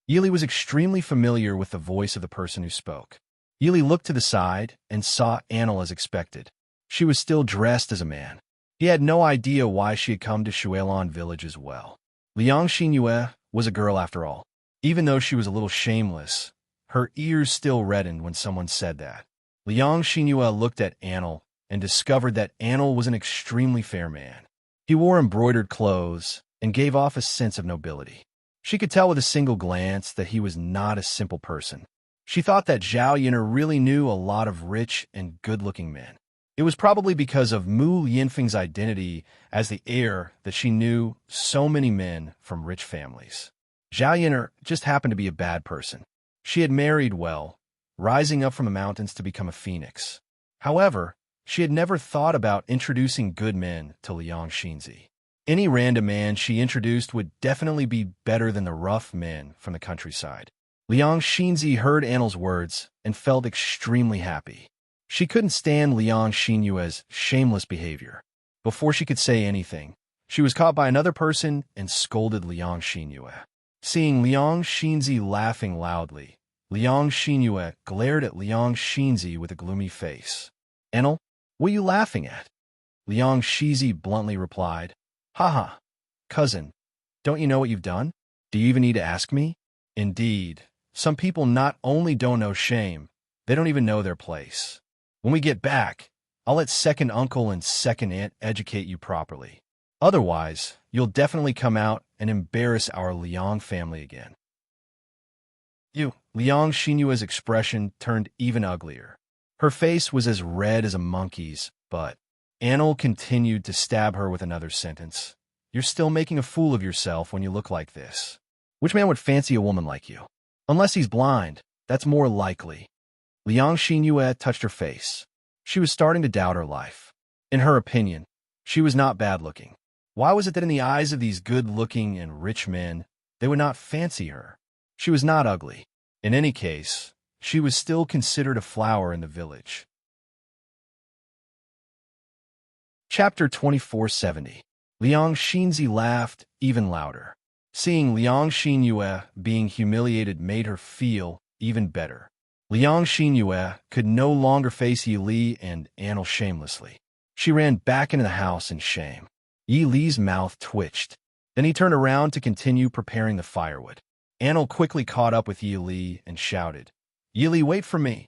Yi Li was extremely familiar with the voice of the person who spoke. Yi Li looked to the side and saw Annel as expected. She was still dressed as a man. He had no idea why she had come to Shuelan village as well. Liang Xinyue was a girl after all. Even though she was a little shameless, her ears still reddened when someone said that. Liang Xinyue looked at Annel and discovered that Annel was an extremely fair man. He wore embroidered clothes and gave off a sense of nobility. She could tell with a single glance that he was not a simple person. She thought that Zhao Yin'er really knew a lot of rich and good-looking men. It was probably because of Mu Yinfeng's identity as the heir that she knew so many men from rich families. Zhao Yin'er just happened to be a bad person. She had married well, rising up from the mountains to become a phoenix. However, she had never thought about introducing good men to Liang Xinzi. Any random man she introduced would definitely be better than the rough men from the countryside. Liang Xinzi heard Annel's words and felt extremely happy. She couldn't stand Liang Xinyue's shameless behavior. Before she could say anything, she was caught by another person and scolded Liang Xinyue. Seeing Liang Xinzi laughing loudly, Liang Xinyue glared at Liang Xinzi with a gloomy face. "Annel, what are you laughing at?" Liang Xinzi bluntly replied, "Haha, cousin, don't you know what you've done? Do you even need to ask me?" Indeed, some people not only don't know shame, they don't even know their place. When we get back, I'll let second uncle and second aunt educate you properly. Otherwise, you'll definitely come out and embarrass our Liang family again. Liang Xinyue's expression turned even uglier. Her face was as red as a monkey's, but Annel continued to stab her with another sentence. "You're still making a fool of yourself when you look like this. Which man would fancy a woman like you? Unless he's blind, that's more likely." Liang Xinyue touched her face. She was starting to doubt her life. In her opinion, she was not bad-looking. Why was it that in the eyes of these good-looking and rich men, they would not fancy her? She was not ugly. In any case, she was still considered a flower in the village. Chapter 2470. Liang Xinzi laughed even louder. Seeing Liang Xinyue being humiliated made her feel even better. Liang Xinyue could no longer face Yi Li and Annel shamelessly. She ran back into the house in shame. Yi Li's mouth twitched. Then he turned around to continue preparing the firewood. Annel quickly caught up with Yi Li and shouted, "Yi Li, wait for me."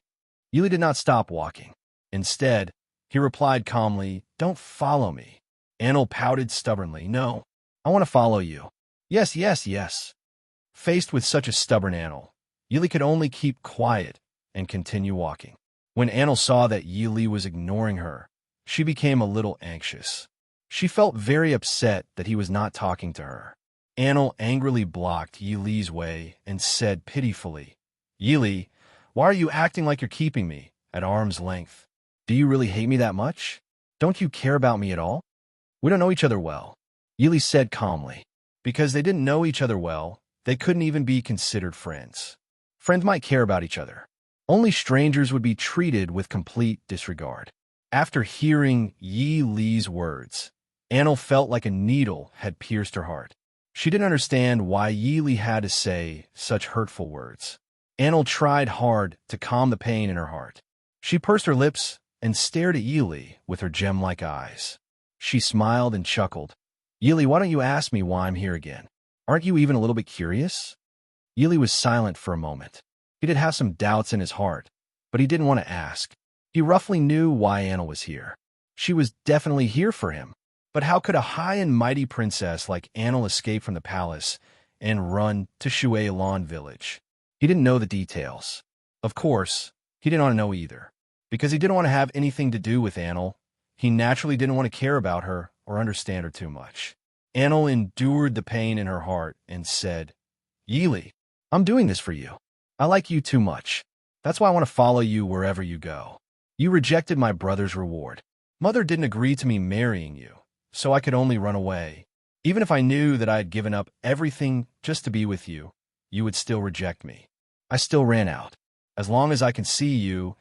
Yi Li did not stop walking. Instead, he replied calmly, "Don't follow me." Annel pouted stubbornly, "No, I want to follow you." "Yes, yes, yes." Faced with such a stubborn Annel, Yi Li could only keep quiet and continue walking. When Annel saw that Yi Li was ignoring her, she became a little anxious. She felt very upset that he was not talking to her. Annel angrily blocked Yi Li's way and said pitifully, "Yi Li, why are you acting like you're keeping me at arm's length? Do you really hate me that much? Don't you care about me at all?" "We don't know each other well," Yi Li said calmly. Because they didn't know each other well, they couldn't even be considered friends. Friends might care about each other. Only strangers would be treated with complete disregard. After hearing Yi Li's words, Annel felt like a needle had pierced her heart. She didn't understand why Yi Li had to say such hurtful words. Annel tried hard to calm the pain in her heart. She pursed her lips and stared at Yi Li with her gem-like eyes. She smiled and chuckled. "Yi Li, why don't you ask me why I'm here again? Aren't you even a little bit curious?" Yi Li was silent for a moment. He did have some doubts in his heart, but he didn't want to ask. He roughly knew why Annel was here. She was definitely here for him. But how could a high and mighty princess like Annel escape from the palace and run to Shuelan village? He didn't know the details. Of course, he didn't want to know either. Because he didn't want to have anything to do with Annel, He naturally didn't want to care about her or understand her too much. Anil endured the pain in her heart and said, Yili, I'm doing this for you. I like you too much. That's why I want to follow you wherever you go. You rejected my brother's reward. Mother didn't agree to me marrying you, so I could only run away. Even if I knew that I had given up everything just to be with you, you would still reject me. I still ran out. As long as I can see you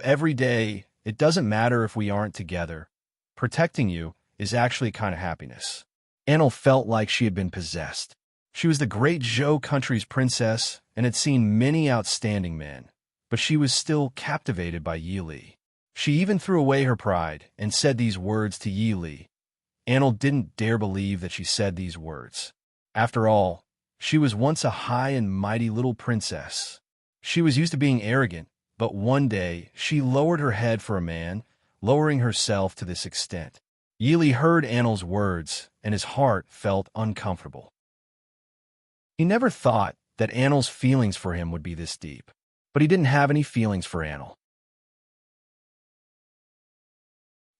every day, it doesn't matter if we aren't together. Protecting you is actually a kind of happiness. Anil felt like she had been possessed. She was the great Zhou country's princess and had seen many outstanding men, but she was still captivated by Yi Li. She even threw away her pride and said these words to Yi Li. Anil didn't dare believe that she said these words. After all, she was once a high and mighty little princess. She was used to being arrogant, but one day she lowered her head for a man, lowering herself to this extent. Yi Li heard Anil's words, and his heart felt uncomfortable. He never thought that Anil's feelings for him would be this deep, but he didn't have any feelings for Anil.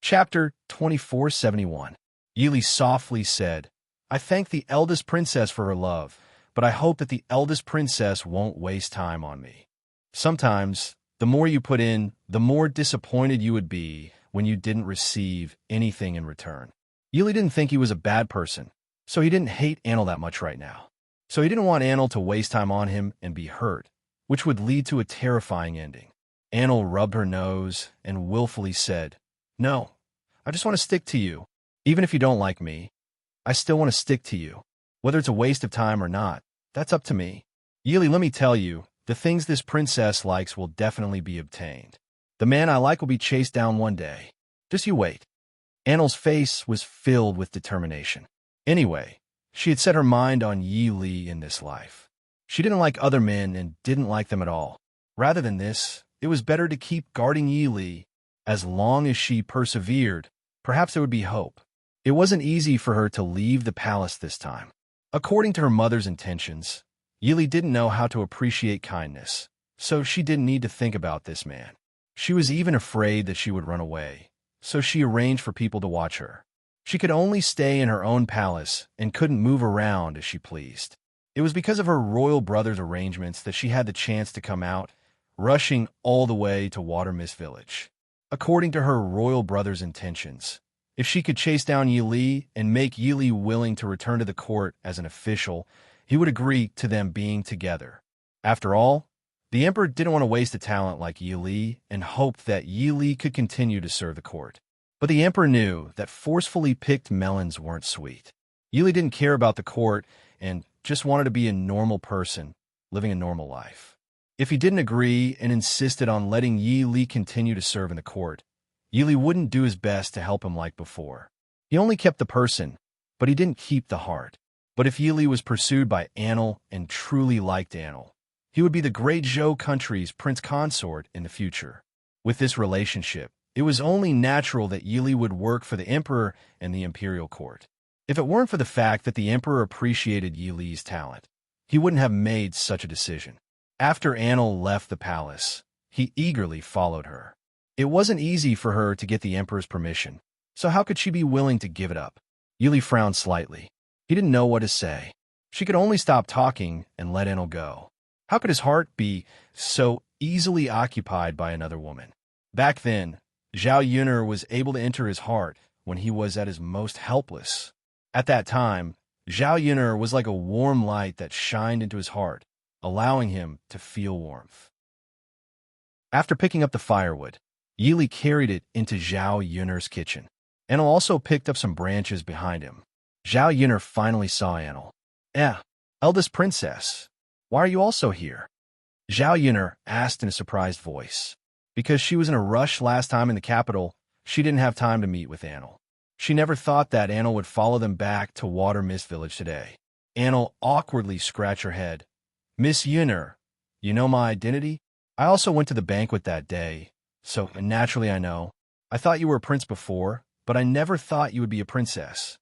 Chapter 2471. Yi Li softly said, I thank the eldest princess for her love, but I hope that the eldest princess won't waste time on me. Sometimes, the more you put in, the more disappointed you would be when you didn't receive anything in return. Yi Li didn't think he was a bad person, so he didn't hate Anil that much right now. So he didn't want Anil to waste time on him and be hurt, which would lead to a terrifying ending. Anil rubbed her nose and willfully said, No, I just want to stick to you. Even if you don't like me, I still want to stick to you. Whether it's a waste of time or not, that's up to me. Yi Li, let me tell you, the things this princess likes will definitely be obtained. The man I like will be chased down one day. Just you wait. Anil's face was filled with determination. Anyway, she had set her mind on Yi Li in this life. She didn't like other men and didn't like them at all. Rather than this, it was better to keep guarding Yi Li. As long as she persevered, perhaps there would be hope. It wasn't easy for her to leave the palace this time. According to her mother's intentions, Yi Li didn't know how to appreciate kindness, so she didn't need to think about this man. She was even afraid that she would run away, so she arranged for people to watch her. She could only stay in her own palace and couldn't move around as she pleased. It was because of her royal brother's arrangements that she had the chance to come out, rushing all the way to Water Mist Village. According to her royal brother's intentions, if she could chase down Yi Li and make Yi Li willing to return to the court as an official, he would agree to them being together. After all, the emperor didn't want to waste a talent like Yi Li and hoped that Yi Li could continue to serve the court. But the emperor knew that forcefully picked melons weren't sweet. Yi Li didn't care about the court and just wanted to be a normal person, living a normal life. If he didn't agree and insisted on letting Yi Li continue to serve in the court, Yi Li wouldn't do his best to help him like before. He only kept the person, but he didn't keep the heart. But if Yi Li was pursued by Anil and truly liked Anil, he would be the great Zhou country's prince consort in the future. With this relationship, it was only natural that Yi Li would work for the emperor and the imperial court. If it weren't for the fact that the emperor appreciated Yi Li's talent, he wouldn't have made such a decision. After Anil left the palace, he eagerly followed her. It wasn't easy for her to get the emperor's permission, so how could she be willing to give it up? Yi Li frowned slightly. He didn't know what to say. She could only stop talking and let Anil go. How could his heart be so easily occupied by another woman? Back then, Zhao Yun'er was able to enter his heart when he was at his most helpless. At that time, Zhao Yun'er was like a warm light that shined into his heart, allowing him to feel warmth. After picking up the firewood, Yi Li carried it into Zhao Yun'er's kitchen. Anil also picked up some branches behind him. Zhao Yun'er finally saw Anil. Eldest princess, why are you also here? Zhao Yun'er asked in a surprised voice. Because she was in a rush last time in the capital, she didn't have time to meet with Anil. She never thought that Anil would follow them back to Water Mist Village today. Anil awkwardly scratched her head. Miss Yun'er, you know my identity? I also went to the banquet that day, so naturally I know. I thought you were a prince before, but I never thought you would be a princess.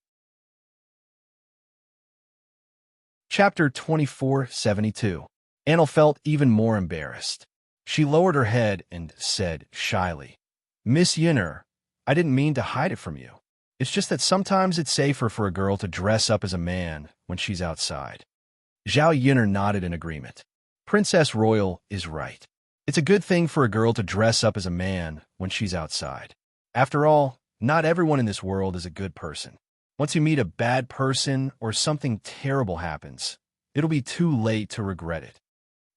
Chapter 2472. Anil felt even more embarrassed. She lowered her head and said shyly, Miss Yun'er, I didn't mean to hide it from you. It's just that sometimes it's safer for a girl to dress up as a man when she's outside. Zhao Yun'er nodded in agreement. Princess Royal is right. It's a good thing for a girl to dress up as a man when she's outside. After all, not everyone in this world is a good person. Once you meet a bad person or something terrible happens, it'll be too late to regret it.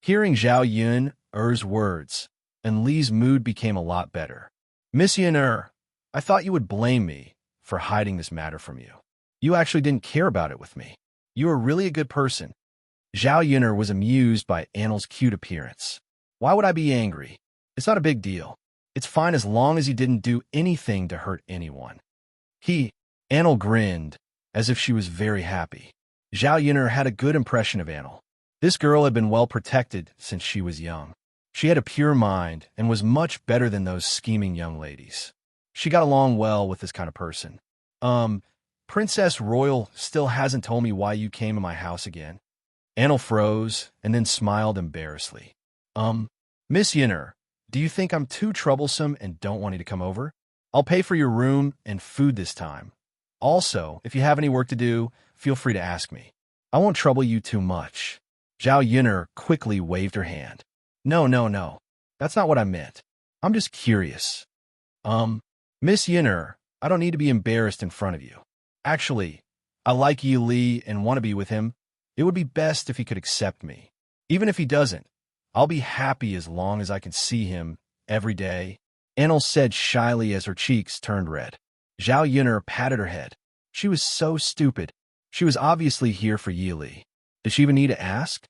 Hearing Zhao Yun'er's words, and Li's mood became a lot better. Miss Yun'er, I thought you would blame me for hiding this matter from you. You actually didn't care about it with me. You are really a good person. Zhao Yun'er was amused by Annel's cute appearance. Why would I be angry? It's not a big deal. It's fine as long as you didn't do anything to hurt anyone. Annel grinned, as if she was very happy. Zhao Yun'er had a good impression of Annel. This girl had been well protected since she was young. She had a pure mind and was much better than those scheming young ladies. She got along well with this kind of person. Princess Royal still hasn't told me why you came to my house again. Annel froze and then smiled embarrassedly. Miss Yun'er, do you think I'm too troublesome and don't want you to come over? I'll pay for your room and food this time. Also, if you have any work to do, feel free to ask me. I won't trouble you too much. Zhao Yun'er quickly waved her hand. No. That's not what I meant. I'm just curious. Miss Yun'er, I don't need to be embarrassed in front of you. Actually, I like Yi Li and want to be with him. It would be best if he could accept me. Even if he doesn't, I'll be happy as long as I can see him every day. Annel said shyly as her cheeks turned red. Zhao Yun'er patted her head. She was so stupid. She was obviously here for Yi Li. Did she even need to ask?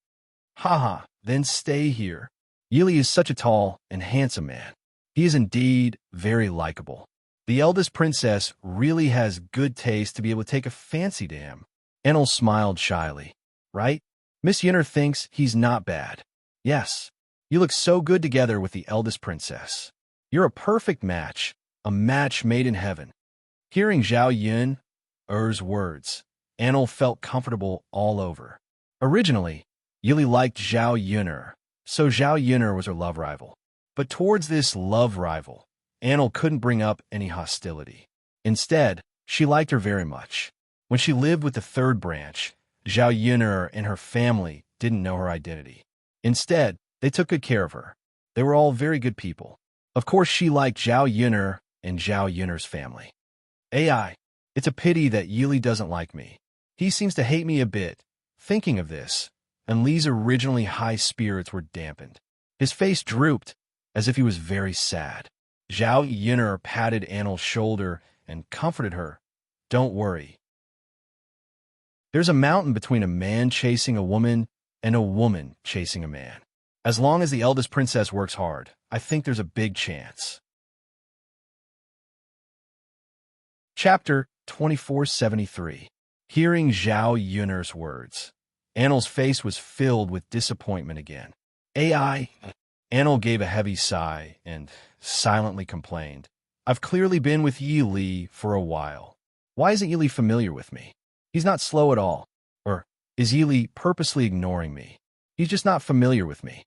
Haha, then stay here. Yi Li is such a tall and handsome man. He is indeed very likable. The eldest princess really has good taste to be able to take a fancy to him. Annel smiled shyly. Right? Miss Yun'er thinks he's not bad. Yes. You look so good together with the eldest princess. You're a perfect match, a match made in heaven. Hearing Zhao Yun'er's words, Annel felt comfortable all over. Originally, Yi Li liked Zhao Yun'er, so Zhao Yun'er was her love rival. But towards this love rival, Annel couldn't bring up any hostility. Instead, she liked her very much. When she lived with the third branch, Zhao Yun'er and her family didn't know her identity. Instead, they took good care of her. They were all very good people. Of course, she liked Zhao Yun'er and Zhao Yun'er's family. It's a pity that Yi Li doesn't like me. He seems to hate me a bit. Thinking of this, and Li's originally high spirits were dampened. His face drooped, as if he was very sad. Zhao Yun'er patted Annel's shoulder and comforted her. Don't worry. There's a mountain between a man chasing a woman and a woman chasing a man. As long as the eldest princess works hard, I think there's a big chance. Chapter 2473. Hearing Zhao Yun'er's words, Annel's face was filled with disappointment again. Annel gave a heavy sigh and silently complained. I've clearly been with Yi Li for a while. Why isn't Yi Li familiar with me? He's not slow at all. Or is Yi Li purposely ignoring me? He's just not familiar with me.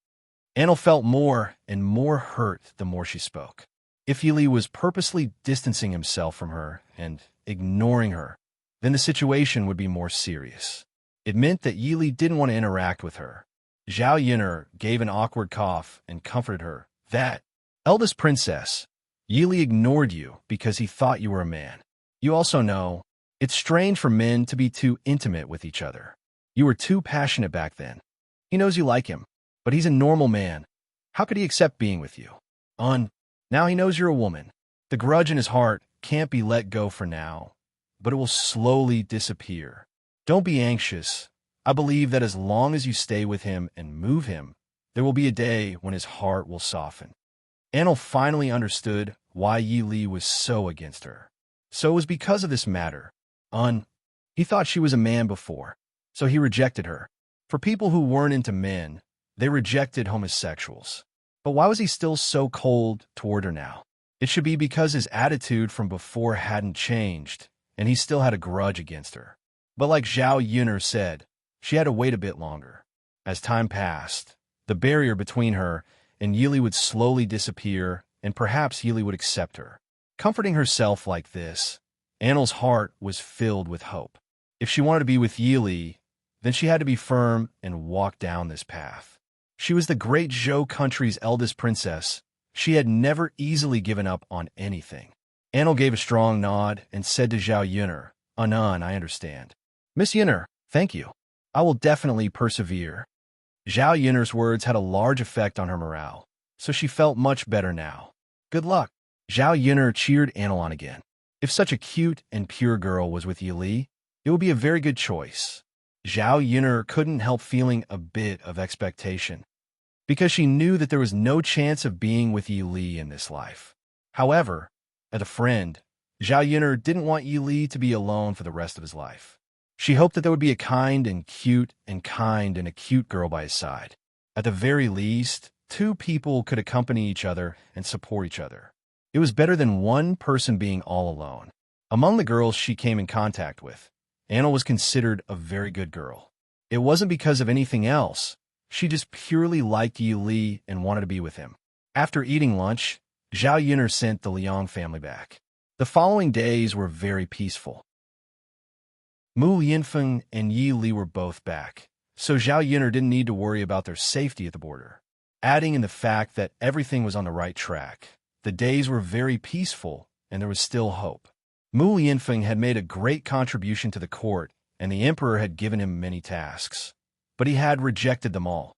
Annel felt more and more hurt the more she spoke. If Yi Li was purposely distancing himself from her and ignoring her, then the situation would be more serious. It meant that Yi Li didn't want to interact with her. Zhao Yun'er gave an awkward cough and comforted her. That, eldest princess, Yi Li ignored you because he thought you were a man. You also know, it's strange for men to be too intimate with each other. You were too passionate back then. He knows you like him, but he's a normal man. How could he accept being with you? Now he knows you're a woman. The grudge in his heart can't be let go for now, but it will slowly disappear. Don't be anxious. I believe that as long as you stay with him and move him, there will be a day when his heart will soften. Annel finally understood why Yi Li was so against her. So it was because of this matter. He thought she was a man before, so he rejected her. For people who weren't into men, they rejected homosexuals. But why was he still so cold toward her now? It should be because his attitude from before hadn't changed, and he still had a grudge against her. But like Zhao Yun'er said, she had to wait a bit longer. As time passed, the barrier between her and Yi Li would slowly disappear, and perhaps Yi Li would accept her. Comforting herself like this, Annel's heart was filled with hope. If she wanted to be with Yili, then she had to be firm and walk down this path. She was the great Zhou country's eldest princess. She had never easily given up on anything. Annel gave a strong nod and said to Zhao Yuner, "Anan, I understand." "Miss Yuner, thank you. I will definitely persevere." Zhao Yuner's words had a large effect on her morale, so she felt much better now. "Good luck." Zhao Yuner cheered Annel on again. If such a cute and pure girl was with Yili, it would be a very good choice. Zhao Yuner couldn't help feeling a bit of expectation, because she knew that there was no chance of being with Yili in this life. However, as a friend, Zhao Yuner didn't want Yili to be alone for the rest of his life. She hoped that there would be a kind and a cute girl by his side. At the very least, two people could accompany each other and support each other. It was better than one person being all alone. Among the girls she came in contact with, Annel was considered a very good girl. It wasn't because of anything else. She just purely liked Yi Li and wanted to be with him. After eating lunch, Zhao Yuner sent the Liang family back. The following days were very peaceful. Mu Yinfeng and Yi Li were both back, so Zhao Yuner didn't need to worry about their safety at the border. Adding in the fact that everything was on the right track, the days were very peaceful and there was still hope. Mu Yinfeng had made a great contribution to the court, and the emperor had given him many tasks, but he had rejected them all.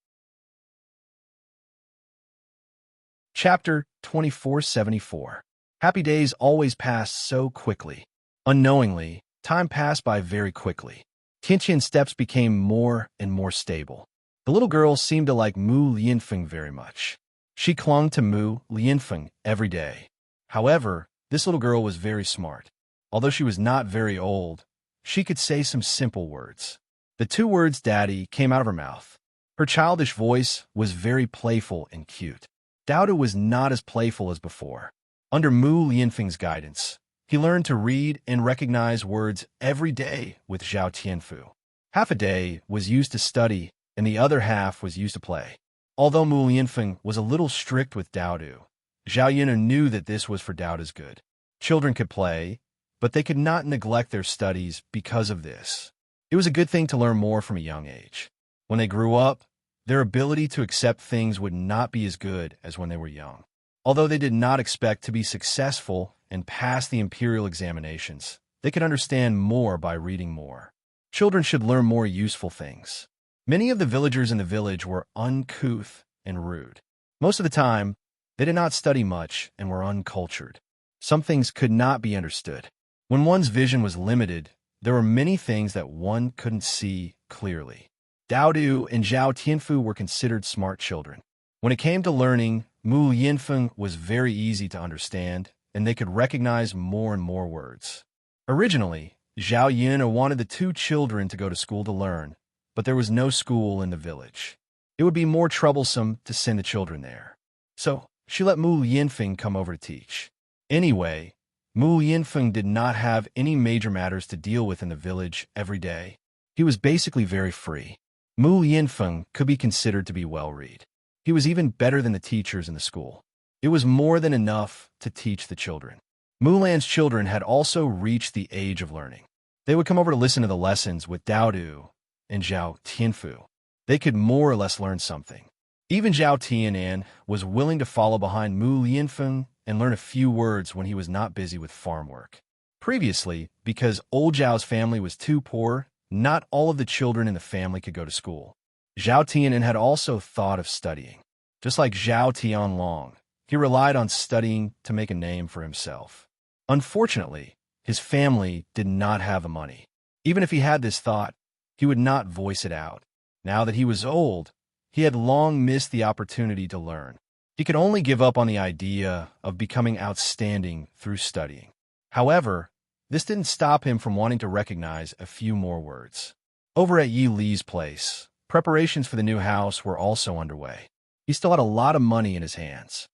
Chapter 2474. Happy days always passed so quickly. Unknowingly, time passed by very quickly. Tianqian's steps became more and more stable. The little girl seemed to like Mu Lianfeng very much. She clung to Mu Lianfeng every day. However, this little girl was very smart. Although she was not very old, she could say some simple words. The two words "daddy" came out of her mouth. Her childish voice was very playful and cute. Dowda was not as playful as before. Under Mu Lianfeng's guidance, he learned to read and recognize words every day with Zhao Tianfu. Half a day was used to study, and the other half was used to play. Although Mu Lianfeng was a little strict with Dowdu, Zhao Yuner knew that this was for Dowda's good. Children could play, but they could not neglect their studies because of this. It was a good thing to learn more from a young age. When they grew up, their ability to accept things would not be as good as when they were young. Although they did not expect to be successful and pass the imperial examinations, they could understand more by reading more. Children should learn more useful things. Many of the villagers in the village were uncouth and rude. Most of the time, they did not study much and were uncultured. Some things could not be understood. When one's vision was limited, there were many things that one couldn't see clearly. Dowdu and Zhao Tianfu were considered smart children. When it came to learning, Mu Yinfeng was very easy to understand, and they could recognize more and more words. Originally, Zhao Yuner wanted the two children to go to school to learn, but there was no school in the village. It would be more troublesome to send the children there. So, she let Mu Yinfeng come over to teach. Anyway, Mu Yinfeng did not have any major matters to deal with in the village every day. He was basically very free. Mu Yinfeng could be considered to be well-read. He was even better than the teachers in the school. It was more than enough to teach the children. Mulan's children had also reached the age of learning. They would come over to listen to the lessons with Dowdu and Zhao Tianfu. They could more or less learn something. Even Zhao Tianan was willing to follow behind Mu Yinfeng and learn a few words when he was not busy with farm work. Previously, because old Zhao's family was too poor, not all of the children in the family could go to school. Zhao Tianan had also thought of studying. Just like Zhao Tianlong, he relied on studying to make a name for himself. Unfortunately, his family did not have the money. Even if he had this thought, he would not voice it out. Now that he was old, he had long missed the opportunity to learn. He could only give up on the idea of becoming outstanding through studying. However, this didn't stop him from wanting to recognize a few more words. Over at Yi Li's place, preparations for the new house were also underway. He still had a lot of money in his hands.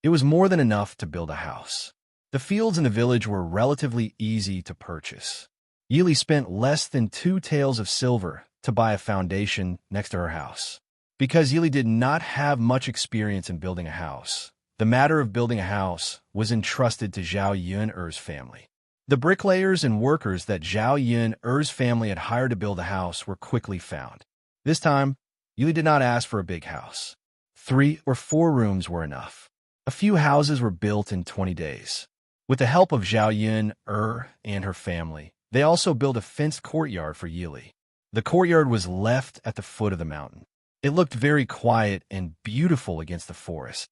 It was more than enough to build a house. The fields in the village were relatively easy to purchase. Yi Li spent less than 2 taels of silver to buy a foundation next to her house. Because Yi Li did not have much experience in building a house, The matter of building a house was entrusted to Zhao Yun'er's family. The bricklayers and workers that Zhao Yun'er's family had hired to build a house were quickly found. This time, Yuli did not ask for a big house. 3 or 4 rooms were enough. A few houses were built in 20 days. With the help of Zhao Yun'er and her family, they also built a fenced courtyard for Yili. The courtyard was left at the foot of the mountain. It looked very quiet and beautiful against the forest.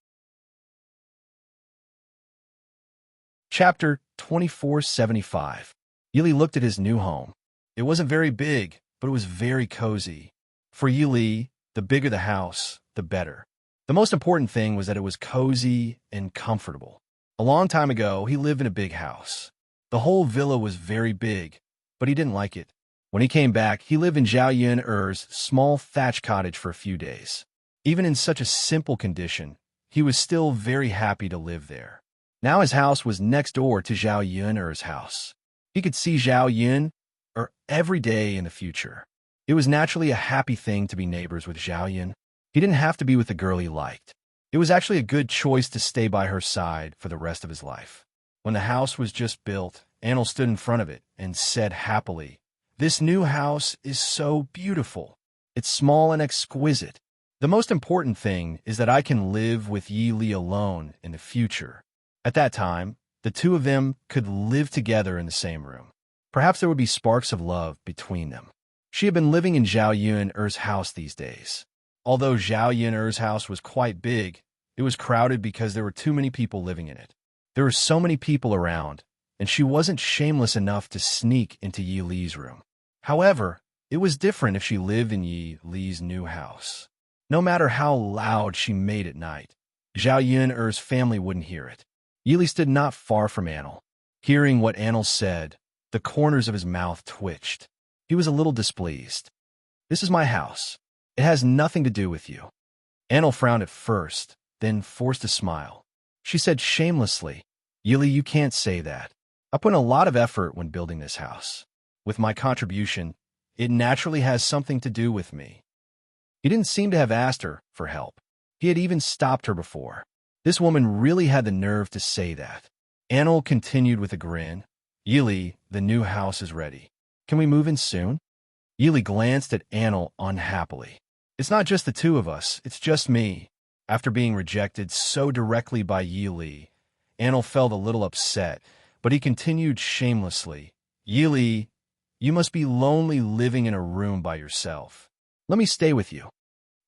Chapter 2475. Yili looked at his new home. It wasn't very big, but it was very cozy. For Yili, the bigger the house, the better. The most important thing was that it was cozy and comfortable. A long time ago, he lived in a big house. The whole villa was very big, but he didn't like it. When he came back, he lived in Zhao Yun'er's small thatch cottage for a few days. Even in such a simple condition, he was still very happy to live there. Now his house was next door to Zhao Yun'er's house. He could see Zhao Yun'er every day in the future. It was naturally a happy thing to be neighbors with Zhao Yun. He didn't have to be with the girl he liked. It was actually a good choice to stay by her side for the rest of his life. When the house was just built, Anil stood in front of it and said happily, "This new house is so beautiful. It's small and exquisite. The most important thing is that I can live with Yi Li alone in the future." At that time, the two of them could live together in the same room. Perhaps there would be sparks of love between them. She had been living in Zhao Yun'er's house these days. Although Zhao Yun'er's house was quite big, it was crowded because there were too many people living in it. There were so many people around, and she wasn't shameless enough to sneak into Yi Li's room. However, it was different if she lived in Yi Li's new house. No matter how loud she made at night, Zhao Yun'er's family wouldn't hear it. Yi Li stood not far from Anil. Hearing what Anil said, the corners of his mouth twitched. He was a little displeased. "This is my house. It has nothing to do with you." Anil frowned at first, then forced a smile. She said shamelessly, "Yi Li, you can't say that. I put in a lot of effort when building this house. With my contribution, it naturally has something to do with me." He didn't seem to have asked her for help. He had even stopped her before. This woman really had the nerve to say that. Anil continued with a grin. "Yi Li, the new house is ready. Can we move in soon?" Yi Li glanced at Anil unhappily. "It's not just the two of us, it's just me." After being rejected so directly by Yi Li, Anil felt a little upset, but he continued shamelessly. "Yi Li, you must be lonely living in a room by yourself. Let me stay with you."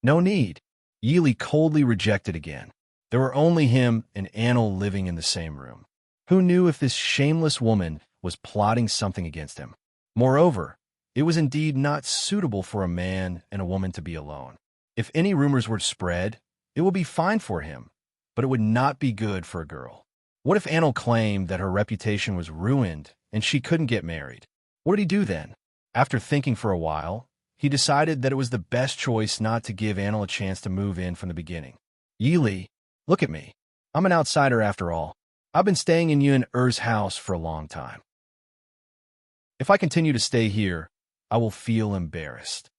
"No need." Yi Li coldly rejected again. There were only him and Anil living in the same room. Who knew if this shameless woman was plotting something against him? Moreover, it was indeed not suitable for a man and a woman to be alone. If any rumors were spread, it would be fine for him, but it would not be good for a girl. What if Anil claimed that her reputation was ruined and she couldn't get married? What did he do then? After thinking for a while, he decided that it was the best choice not to give Anil a chance to move in from the beginning. "Yi Li, look at me. I'm an outsider after all. I've been staying in Yun'er's house for a long time. If I continue to stay here, I will feel embarrassed."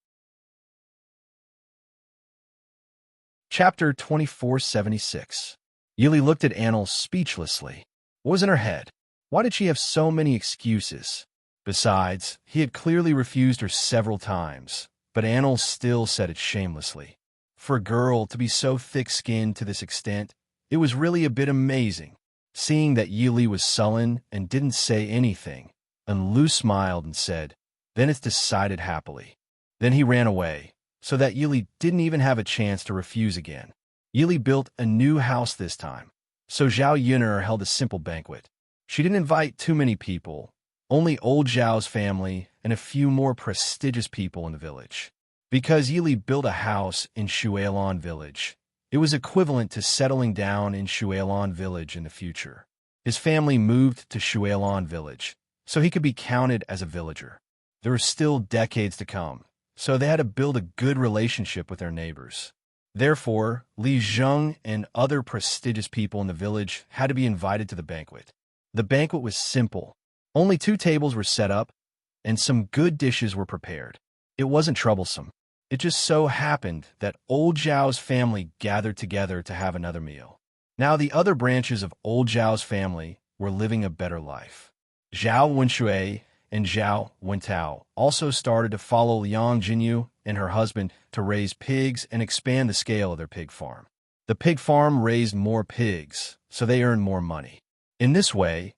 Chapter 2476. Yi Li looked at Anil speechlessly. What was in her head? Why did she have so many excuses? Besides, he had clearly refused her several times, but Anil still said it shamelessly. For a girl to be so thick-skinned to this extent, it was really a bit amazing. Seeing that Yi Li was sullen and didn't say anything, Anlu smiled and said, "Then it's decided happily." Then he ran away, so that Yi Li didn't even have a chance to refuse again. Yi Li built a new house this time, so Zhao Yun'er held a simple banquet. She didn't invite too many people, only old Zhao's family and a few more prestigious people in the village. Because Yi Li built a house in Shueilon village, it was equivalent to settling down in Shueilon village in the future. His family moved to Shueilon village, so he could be counted as a villager. There were still decades to come, so they had to build a good relationship with their neighbors. Therefore, Li Zheng and other prestigious people in the village had to be invited to the banquet. The banquet was simple. Only 2 tables were set up, and some good dishes were prepared. It wasn't troublesome. It just so happened that old Zhao's family gathered together to have another meal. Now the other branches of old Zhao's family were living a better life. Zhao Wenshui and Zhao Wentao also started to follow Liang Jinyu and her husband to raise pigs and expand the scale of their pig farm. The pig farm raised more pigs, so they earned more money. In this way,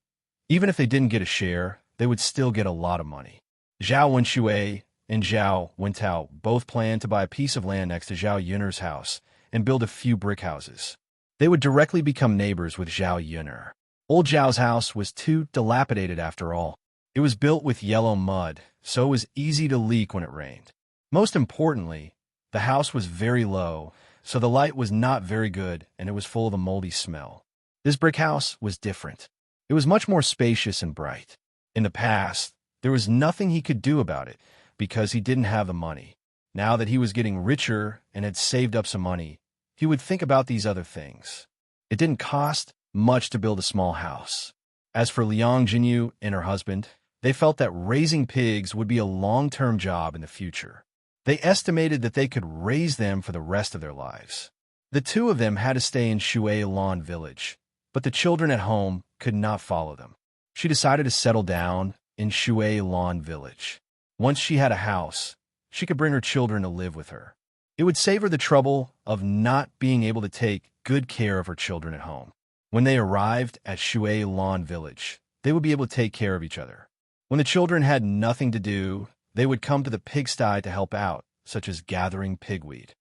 even if they didn't get a share, they would still get a lot of money. Zhao Wenshui and Zhao Wentao both planned to buy a piece of land next to Zhao Yun'er's house and build a few brick houses. They would directly become neighbors with Zhao Yun'er. Old Zhao's house was too dilapidated after all. It was built with yellow mud, so it was easy to leak when it rained. Most importantly, the house was very low, so the light was not very good and it was full of a moldy smell. This brick house was different. It was much more spacious and bright. In the past, there was nothing he could do about it because he didn't have the money. Now that he was getting richer and had saved up some money, he would think about these other things. It didn't cost much to build a small house. As for Liang Jinyu and her husband, they felt that raising pigs would be a long-term job in the future. They estimated that they could raise them for the rest of their lives. The two of them had to stay in Shui Lan village, but the children at home could not follow them. She decided to settle down in Shui Lan village. Once she had a house, she could bring her children to live with her. It would save her the trouble of not being able to take good care of her children at home. When they arrived at Shui Lan village, they would be able to take care of each other. When the children had nothing to do, they would come to the pigsty to help out, such as gathering pigweed.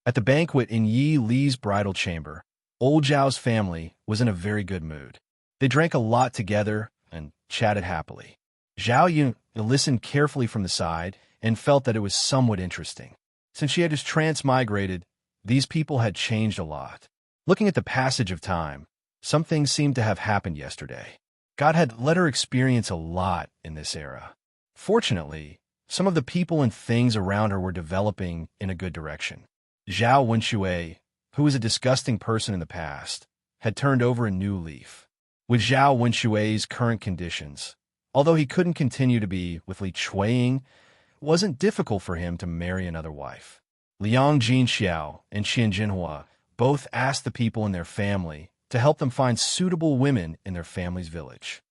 At the banquet in Yi Li's bridal chamber, old Zhao's family was in a very good mood. They drank a lot together and chatted happily. Zhao Yun listened carefully from the side and felt that it was somewhat interesting. Since she had just transmigrated, these people had changed a lot. Looking at the passage of time, some things seemed to have happened yesterday. God had let her experience a lot in this era. Fortunately, some of the people and things around her were developing in a good direction. Zhao Wenshui, who was a disgusting person in the past, had turned over a new leaf. With Zhao Wenshui's current conditions, although he couldn't continue to be with Li Chuiying, it wasn't difficult for him to marry another wife. Liang Jinxiao and Qian Jinhua both asked the people in their family to help them find suitable women in their family's village.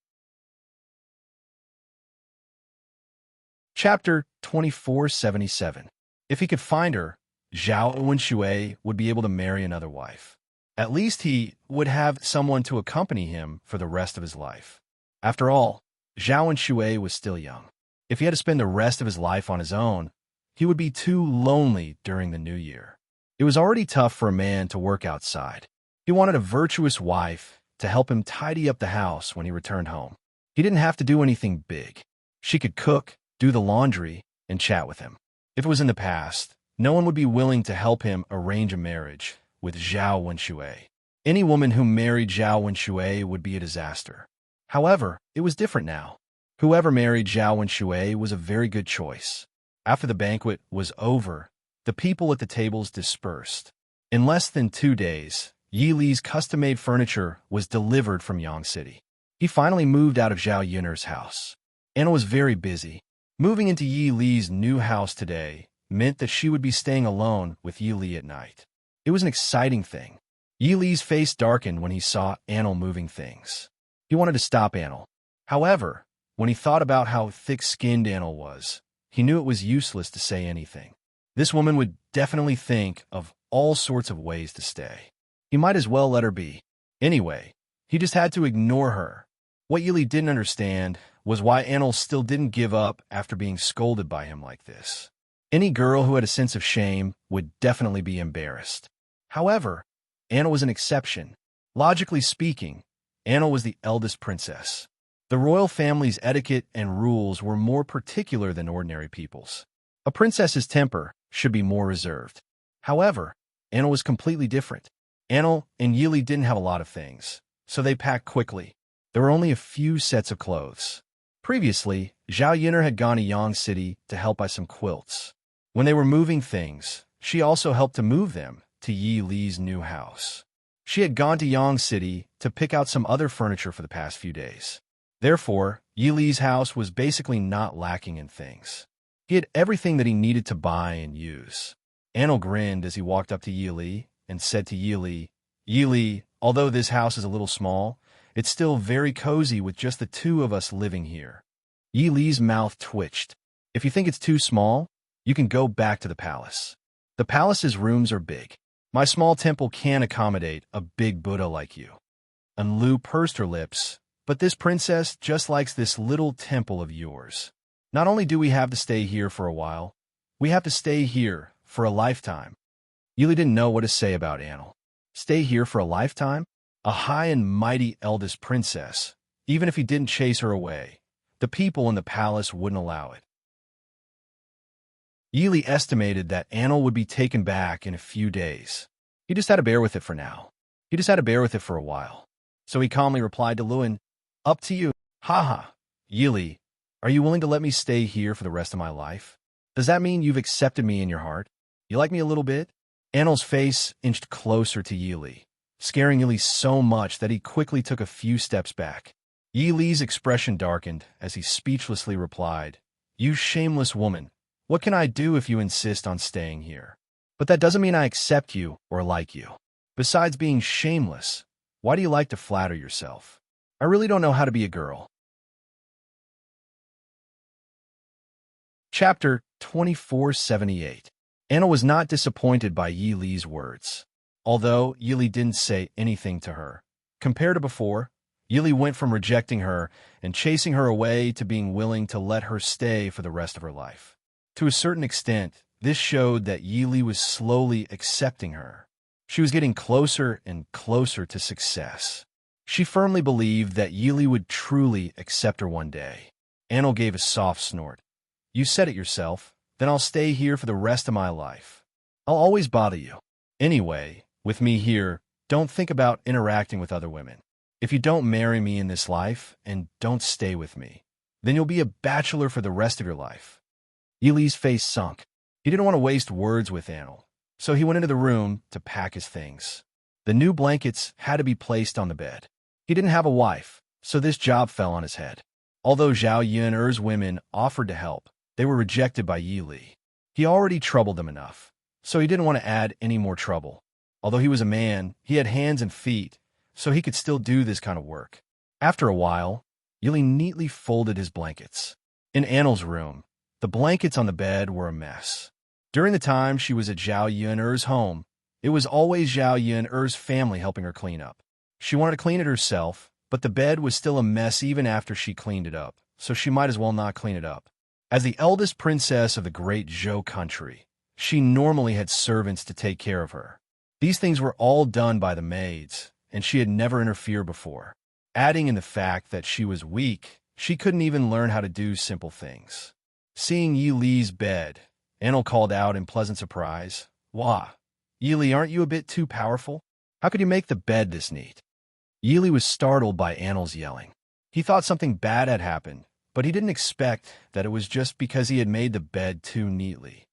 Chapter 2477. If he could find her, Zhao Wenshui would be able to marry another wife. At least he would have someone to accompany him for the rest of his life. After all, Zhao Wenshui was still young. If he had to spend the rest of his life on his own, he would be too lonely during the new year. It was already tough for a man to work outside. He wanted a virtuous wife to help him tidy up the house when he returned home. He didn't have to do anything big. She could cook, do the laundry, and chat with him. If it was in the past, no one would be willing to help him arrange a marriage with Zhao Wenshui. Any woman who married Zhao Wenshui would be a disaster. However, it was different now. Whoever married Zhao Wenshui was a very good choice. After the banquet was over, the people at the tables dispersed. In less than 2 days, Yi Li's custom-made furniture was delivered from Yang City. He finally moved out of Zhao Yun'er's house. Anna was very busy. Moving into Yi Li's new house today meant that she would be staying alone with Yi Li at night. It was an exciting thing. Yi Li's face darkened when he saw Anil moving things. He wanted to stop Anil. However, when he thought about how thick-skinned Anil was, he knew it was useless to say anything. This woman would definitely think of all sorts of ways to stay. He might as well let her be. Anyway, he just had to ignore her. What Yi Li didn't understand was why Anil still didn't give up after being scolded by him like this. Any girl who had a sense of shame would definitely be embarrassed. However, Anil was an exception. Logically speaking, Anil was the eldest princess. The royal family's etiquette and rules were more particular than ordinary people's. A princess's temper should be more reserved. However, Anil was completely different. Anil and Yi Li didn't have a lot of things, so they packed quickly. There were only a few sets of clothes. Previously, Zhao Yun'er had gone to Yang City to help buy some quilts. When they were moving things, she also helped to move them to Yi Li's new house. She had gone to Yang City to pick out some other furniture for the past few days. Therefore, Yi Li's house was basically not lacking in things. He had everything that he needed to buy and use. Anil grinned as he walked up to Yi Li and said to Yi Li, Yili, although this house is a little small, it's still very cozy with just the two of us living here. Yili's mouth twitched. If you think it's too small, you can go back to the palace. The palace's rooms are big. My small temple can't accommodate a big Buddha like you. And Lu pursed her lips, but this princess just likes this little temple of yours. Not only do we have to stay here for a while, we have to stay here for a lifetime. Yili didn't know what to say about Anil. Stay here for a lifetime? A high and mighty eldest princess. Even if he didn't chase her away, the people in the palace wouldn't allow it. Yili estimated that Anil would be taken back in a few days. He just had to bear with it for now. He just had to bear with it for a while. So he calmly replied to Luin, "Up to you. Haha. Yili, are you willing to let me stay here for the rest of my life? Does that mean you've accepted me in your heart? You like me a little bit?" Anil's face inched closer to Yili, scaring Yili so much that he quickly took a few steps back. Yili's expression darkened as he speechlessly replied, "You shameless woman. What can I do if you insist on staying here? But that doesn't mean I accept you or like you. Besides being shameless, why do you like to flatter yourself? I really don't know how to be a girl." Chapter 2478. Anil was not disappointed by Yili's words. Although Yili didn't say anything to her. Compared to before, Yili went from rejecting her and chasing her away to being willing to let her stay for the rest of her life. To a certain extent, this showed that Yili was slowly accepting her. She was getting closer and closer to success. She firmly believed that Yili would truly accept her one day. Anil gave a soft snort. "You said it yourself. Then I'll stay here for the rest of my life. I'll always bother you. Anyway, with me here, don't think about interacting with other women. If you don't marry me in this life and don't stay with me, then you'll be a bachelor for the rest of your life." Yili's face sunk. He didn't want to waste words with Anil, so he went into the room to pack his things. The new blankets had to be placed on the bed. He didn't have a wife, so this job fell on his head. Although Zhao Yun'er's women offered to help, they were rejected by Yili. He already troubled them enough, so he didn't want to add any more trouble. Although he was a man, he had hands and feet, so he could still do this kind of work. After a while, Yili neatly folded his blankets. In Anil's room, the blankets on the bed were a mess. During the time she was at Zhao Yun'er's home, it was always Zhao Yun'er's family helping her clean up. She wanted to clean it herself, but the bed was still a mess even after she cleaned it up, so she might as well not clean it up. As the eldest princess of the great Zhou country, she normally had servants to take care of her. These things were all done by the maids, and she had never interfered before. Adding in the fact that she was weak, she couldn't even learn how to do simple things. Seeing Yili's bed, Anil called out in pleasant surprise, "Wah, Yili, aren't you a bit too powerful? How could you make the bed this neat?" Yili was startled by Anil's yelling. He thought something bad had happened, but he didn't expect that it was just because he had made the bed too neatly.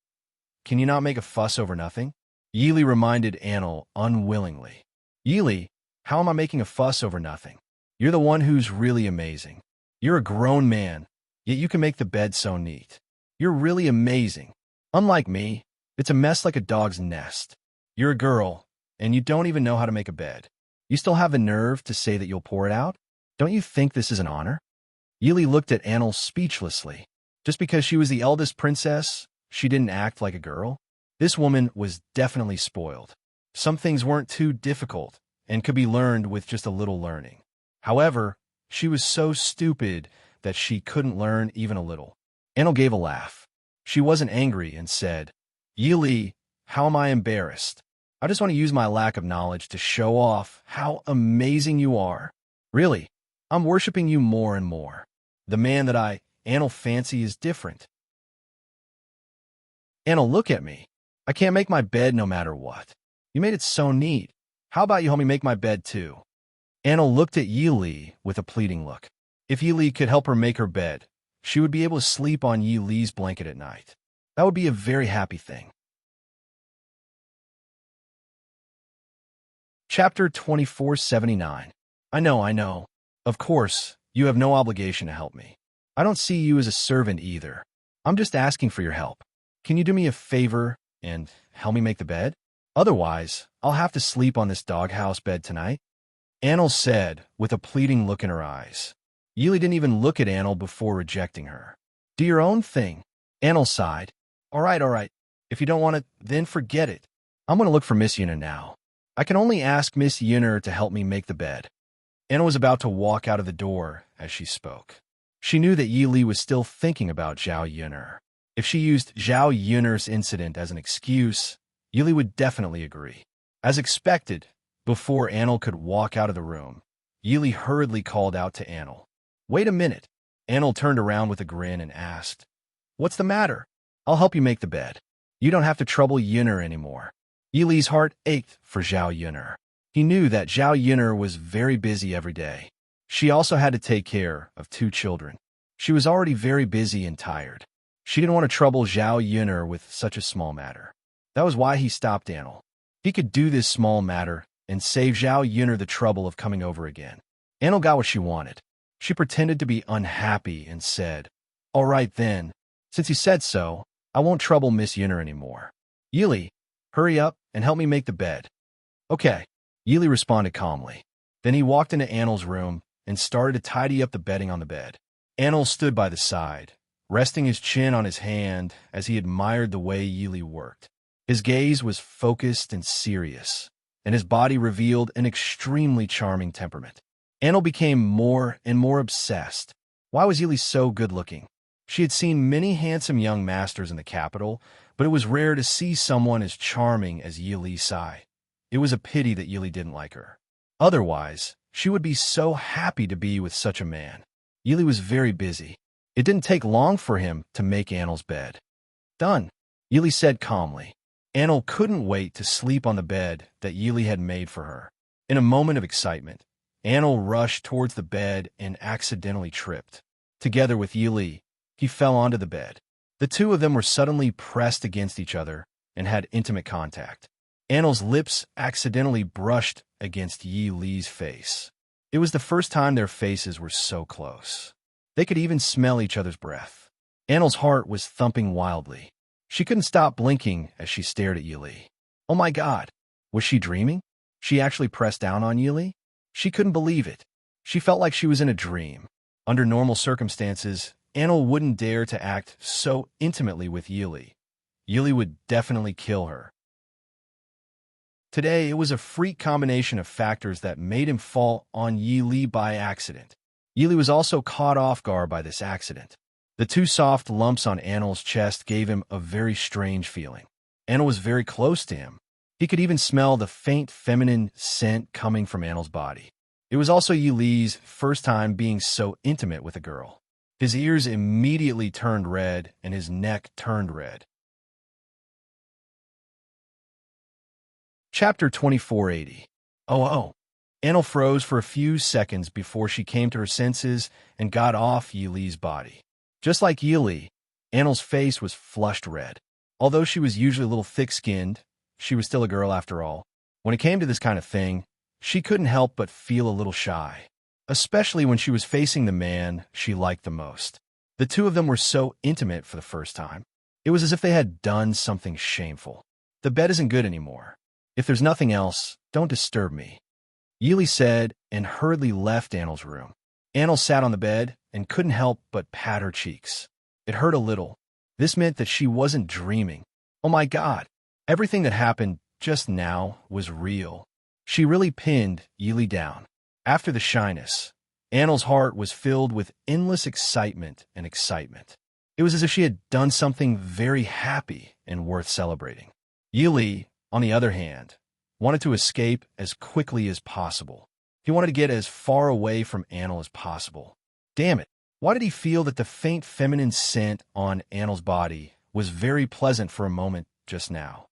"Can you not make a fuss over nothing?" Yili reminded Anil unwillingly. "Yili, how am I making a fuss over nothing? You're the one who's really amazing. You're a grown man, yet you can make the bed so neat. You're really amazing. Unlike me, it's a mess like a dog's nest. You're a girl, and you don't even know how to make a bed. You still have the nerve to say that you'll pour it out? Don't you think this is an honor?" Yili looked at Anil speechlessly. Just because she was the eldest princess, she didn't act like a girl? This woman was definitely spoiled. Some things weren't too difficult and could be learned with just a little learning. However, she was so stupid that she couldn't learn even a little. Anil gave a laugh. She wasn't angry and said, "Yili, how am I embarrassed? I just want to use my lack of knowledge to show off how amazing you are. Really, I'm worshiping you more and more. The man that Anil fancy is different. Anil, look at me. I can't make my bed no matter what. You made it so neat. How about you help me make my bed too?" Anil looked at Yili with a pleading look. If Yili could help her make her bed, she would be able to sleep on Yili's blanket at night. That would be a very happy thing. Chapter 2479. I know. Of course, you have no obligation to help me. I don't see you as a servant either. I'm just asking for your help. Can you do me a favor and help me make the bed? Otherwise, I'll have to sleep on this doghouse bed tonight, Anil said, with a pleading look in her eyes. Yili didn't even look at Anil before rejecting her. Do your own thing, Anil sighed. All right. If you don't want it, then forget it. I'm going to look for Miss Yuna now. I can only ask Miss Yuna to help me make the bed. Anil was about to walk out of the door as she spoke. She knew that Yi Li was still thinking about Zhao Yun'er. If she used Zhao Yun'er's incident as an excuse, Yi Li would definitely agree. As expected, before Anil could walk out of the room, Yi Li hurriedly called out to Anil. Wait a minute. Anil turned around with a grin and asked, What's the matter? I'll help you make the bed. You don't have to trouble Yun'er anymore. Yi Li's heart ached for Zhao Yun'er. He knew that Zhao Yun'er was very busy every day. She also had to take care of 2 children. She was already very busy and tired. She didn't want to trouble Zhao Yun'er with such a small matter. That was why he stopped Anil. He could do this small matter and save Zhao Yun'er the trouble of coming over again. Anil got what she wanted. She pretended to be unhappy and said, All right then, since you said so, I won't trouble Miss Yun'er anymore. Yi Li, hurry up and help me make the bed. Okay, Yi Li responded calmly. Then he walked into Anil's room and started to tidy up the bedding on the bed. Anil stood by the side, resting his chin on his hand as he admired the way Yi Li worked. His gaze was focused and serious, and his body revealed an extremely charming temperament. Anil became more and more obsessed. Why was Yi Li so good-looking? She had seen many handsome young masters in the capital, but it was rare to see someone as charming as Yi Li Sai. It was a pity that Yi Li didn't like her. Otherwise, she would be so happy to be with such a man. Yi Li was very busy. It didn't take long for him to make Anil's bed. Done, Yi Li said calmly. Anil couldn't wait to sleep on the bed that Yi Li had made for her. In a moment of excitement, Anil rushed towards the bed and accidentally tripped. Together with Yi Li, he fell onto the bed. The 2 of them were suddenly pressed against each other and had intimate contact. Anil's lips accidentally brushed against Yi Li's face. It was the first time their faces were so close. They could even smell each other's breath. Anil's heart was thumping wildly. She couldn't stop blinking as she stared at Yi Li. Oh my God! Was she dreaming? She actually pressed down on Yi Li? She couldn't believe it. She felt like she was in a dream. Under normal circumstances, Anil wouldn't dare to act so intimately with Yi Li. Yi Li would definitely kill her. Today, it was a freak combination of factors that made him fall on Yi Li by accident. Yi Li was also caught off guard by this accident. The 2 soft lumps on Anil's chest gave him a very strange feeling. Anil was very close to him. He could even smell the faint feminine scent coming from Anil's body. It was also Yi Li's first time being so intimate with a girl. His ears immediately turned red and his neck turned red. Chapter 2480. Oh. Anil froze for a few seconds before she came to her senses and got off Yi Li's body. Just like Yi Li, Anil's face was flushed red. Although she was usually a little thick-skinned, she was still a girl after all. When it came to this kind of thing, she couldn't help but feel a little shy, especially when she was facing the man she liked the most. The 2 of them were so intimate for the first time. It was as if they had done something shameful. The bed isn't good anymore. If there's nothing else, don't disturb me, Yi Li said and hurriedly left Anil's room. Anil sat on the bed and couldn't help but pat her cheeks. It hurt a little. This meant that she wasn't dreaming. Oh my God, everything that happened just now was real. She really pinned Yi Li down. After the shyness, Anil's heart was filled with endless excitement and excitement. It was as if she had done something very happy and worth celebrating. Yi Li, on the other hand, wanted to escape as quickly as possible. He wanted to get as far away from Anil as possible. Damn it, why did he feel that the faint feminine scent on Anil's body was very pleasant for a moment just now?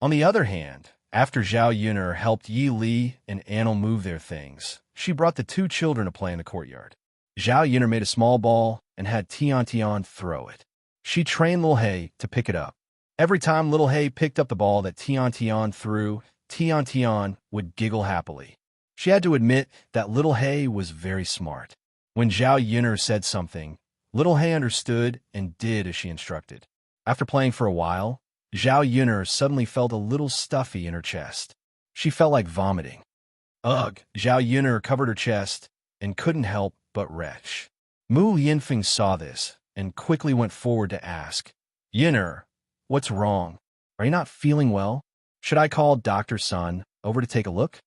On the other hand, after Zhao Yun'er helped Yi Li and Anil move their things, she brought the 2 children to play in the courtyard. Zhao Yun'er made a small ball and had Tian throw it. She trained Lil Hei to pick it up. Every time Little Hei picked up the ball that Tian threw, Tian would giggle happily. She had to admit that Little Hei was very smart. When Zhao Yun'er said something, Little Hei understood and did as she instructed. After playing for a while, Zhao Yun'er suddenly felt a little stuffy in her chest. She felt like vomiting. Ugh! Zhao Yun'er covered her chest and couldn't help but retch. Mu Yinfeng saw this and quickly went forward to ask, Yun'er, what's wrong? Are you not feeling well? Should I call Dr. Sun over to take a look?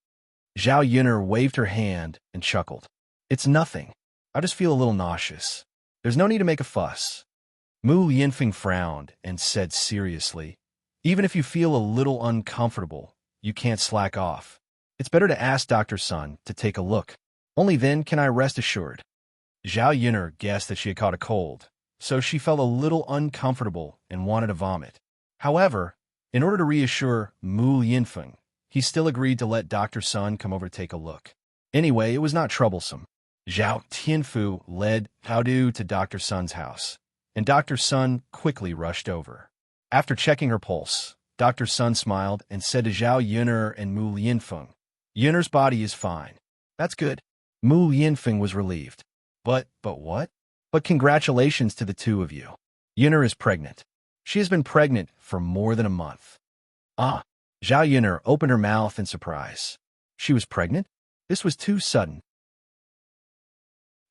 Zhao Yun'er waved her hand and chuckled. It's nothing. I just feel a little nauseous. There's no need to make a fuss. Mu Yinfeng frowned and said seriously, even if you feel a little uncomfortable, you can't slack off. It's better to ask Dr. Sun to take a look. Only then can I rest assured. Zhao Yun'er guessed that she had caught a cold, so she felt a little uncomfortable and wanted to vomit. However, in order to reassure Mu Yinfeng, he still agreed to let Dr. Sun come over to take a look. Anyway, it was not troublesome. Zhao Tianfu led Hao Du to Dr. Sun's house, and Dr. Sun quickly rushed over. After checking her pulse, Dr. Sun smiled and said to Zhao Yun'er and Mu Yinfeng, Yun'er's body is fine. That's good. Mu Yinfeng was relieved. But what? But congratulations to the two of you. Yun'er is pregnant. She has been pregnant for more than a month. Ah! Zhao Yun'er opened her mouth in surprise. She was pregnant? This was too sudden.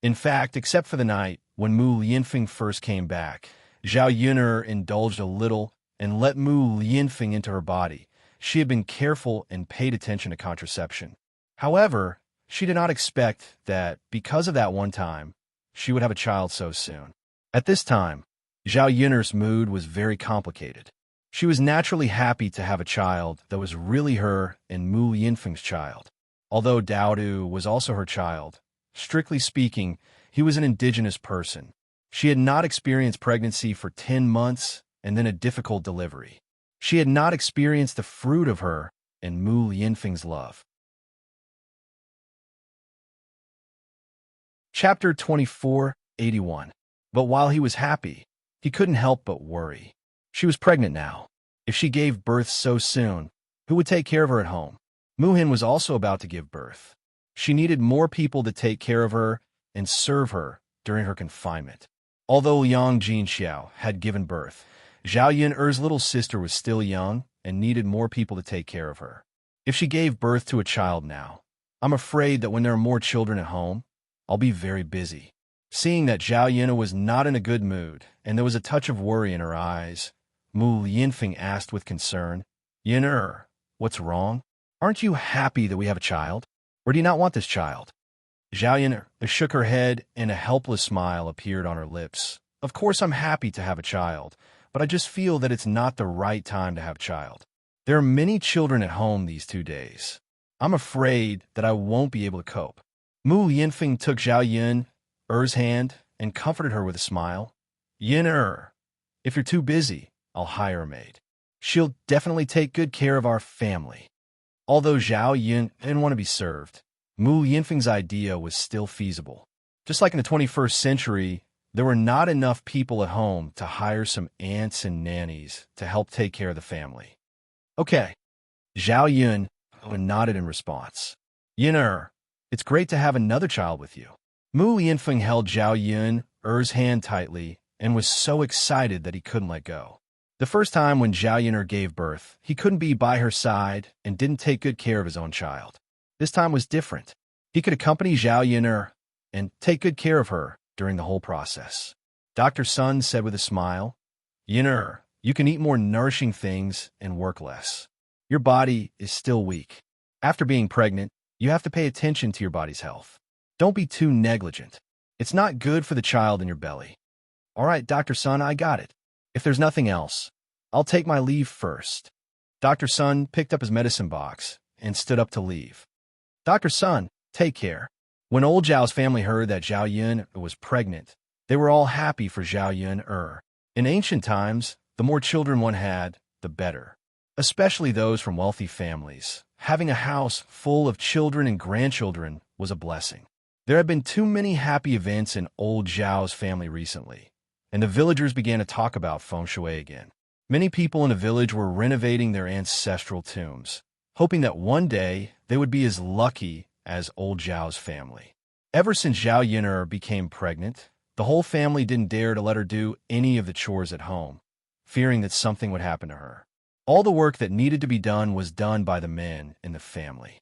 In fact, except for the night when Mu Yinfeng first came back, Zhao Yun'er indulged a little and let Mu Yinfeng into her body. She had been careful and paid attention to contraception. However, she did not expect that, because of that one time, she would have a child so soon. At this time, Zhao Yun'er's mood was very complicated. She was naturally happy to have a child that was really her and Mu Yinfeng's child. Although Daodu was also her child, strictly speaking, he was an indigenous person. She had not experienced pregnancy for 10 months and then a difficult delivery. She had not experienced the fruit of her and Mu Yinfeng's love. Chapter 24:81. But while he was happy, he couldn't help but worry. She was pregnant now. If she gave birth so soon, who would take care of her at home? Muhin was also about to give birth. She needed more people to take care of her and serve her during her confinement. Although Yang Jinxiao had given birth, Zhao Yun'er's little sister was still young and needed more people to take care of her. If she gave birth to a child now, I'm afraid that when there are more children at home, I'll be very busy. Seeing that Zhao Yun'er was not in a good mood and there was a touch of worry in her eyes, Mu Yinfeng asked with concern, Yun'er, what's wrong? Aren't you happy that we have a child? Or do you not want this child? Zhao Yun'er shook her head and a helpless smile appeared on her lips. Of course I'm happy to have a child, but I just feel that it's not the right time to have a child. There are many children at home these 2 days. I'm afraid that I won't be able to cope. Mu Yinfeng took Zhao Yun'er's hand and comforted her with a smile. Yun'er, if you're too busy, I'll hire a maid. She'll definitely take good care of our family. Although Zhao Yun didn't want to be served, Mu Yinfeng's idea was still feasible. Just like in the 21st century, there were not enough people at home to hire some aunts and nannies to help take care of the family. Okay. Zhao Yun nodded in response. Yun'er, it's great to have another child with you. Mu Yinfeng held Zhao Yun'er's hand tightly and was so excited that he couldn't let go. The first time when Zhao Yun'er gave birth, he couldn't be by her side and didn't take good care of his own child. This time was different. He could accompany Zhao Yun'er and take good care of her during the whole process. Dr. Sun said with a smile, Yun'er, you can eat more nourishing things and work less. Your body is still weak. After being pregnant, you have to pay attention to your body's health. Don't be too negligent. It's not good for the child in your belly. All right, Dr. Sun, I got it. If there's nothing else, I'll take my leave first. Dr. Sun picked up his medicine box and stood up to leave. Dr. Sun, take care. When old Zhao's family heard that Zhao Yun was pregnant, they were all happy for Zhao Yun'er. In ancient times, the more children one had, the better. Especially those from wealthy families. Having a house full of children and grandchildren was a blessing. There had been too many happy events in old Zhao's family recently, and the villagers began to talk about feng shui again. Many people in the village were renovating their ancestral tombs, hoping that one day they would be as lucky as old Zhao's family. Ever since Zhao Yun'er became pregnant, the whole family didn't dare to let her do any of the chores at home, fearing that something would happen to her. All the work that needed to be done was done by the men in the family.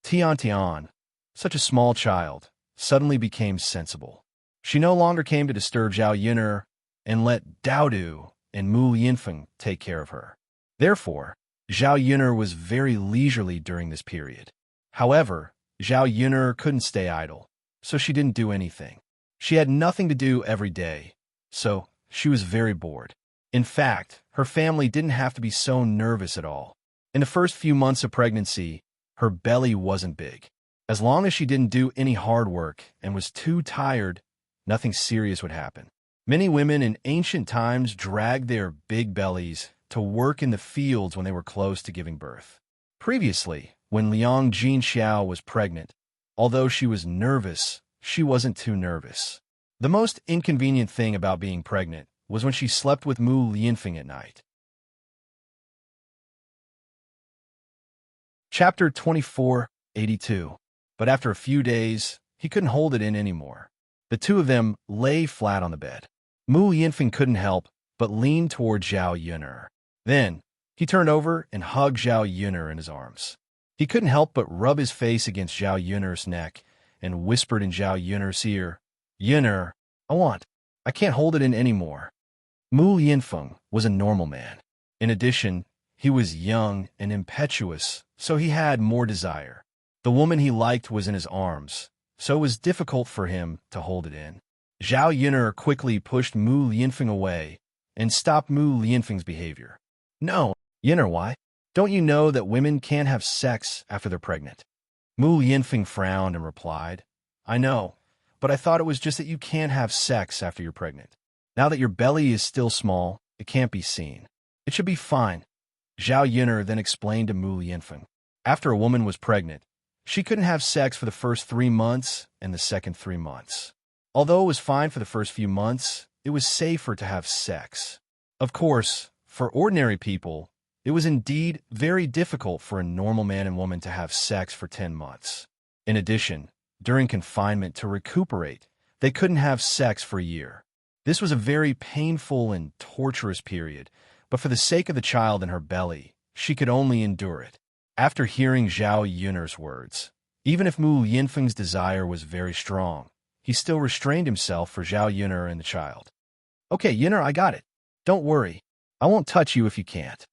Tian, such a small child, suddenly became sensible. She no longer came to disturb Zhao Yun'er and let Daodu and Mu Lianfeng take care of her. Therefore, Zhao Yun'er was very leisurely during this period. However, Zhao Yun'er couldn't stay idle, so she didn't do anything. She had nothing to do every day, so she was very bored. In fact, her family didn't have to be so nervous at all. In the first few months of pregnancy, her belly wasn't big. As long as she didn't do any hard work and was too tired, nothing serious would happen. Many women in ancient times dragged their big bellies to work in the fields when they were close to giving birth. Previously, when Liang Jinxiao was pregnant, although she was nervous, she wasn't too nervous. The most inconvenient thing about being pregnant was when she slept with Mu Lianfeng at night. Chapter 2482. But after a few days, he couldn't hold it in anymore. The two of them lay flat on the bed. Mu Lianfeng couldn't help but lean toward Zhao Yun'er. Then, he turned over and hugged Zhao Yun'er in his arms. He couldn't help but rub his face against Zhao Yun'er's neck and whispered in Zhao Yun'er's ear, "Yun'er, I can't hold it in anymore." Mu Lianfeng was a normal man. In addition, he was young and impetuous, so he had more desire. The woman he liked was in his arms, so it was difficult for him to hold it in. Zhao Yun'er quickly pushed Mu Lianfeng away and stopped Mu Lianfeng's behavior. "No, Yun'er, why? Don't you know that women can't have sex after they're pregnant?" Mu Lianfeng frowned and replied, "I know, but I thought it was just that you can't have sex after you're pregnant. Now that your belly is still small, it can't be seen. It should be fine." Zhao Yun'er then explained to Mu Lianfeng. After a woman was pregnant, she couldn't have sex for the first 3 months and the second 3 months. Although it was fine for the first few months, it was safer to have sex. Of course, for ordinary people, it was indeed very difficult for a normal man and woman to have sex for 10 months. In addition, during confinement to recuperate, they couldn't have sex for a year. This was a very painful and torturous period, but for the sake of the child in her belly, she could only endure it. After hearing Zhao Yun'er's words, even if Mu Lianfeng's desire was very strong, he still restrained himself for Zhao Yun'er and the child. "Okay, Yun'er, I got it. Don't worry. I won't touch you if you can't."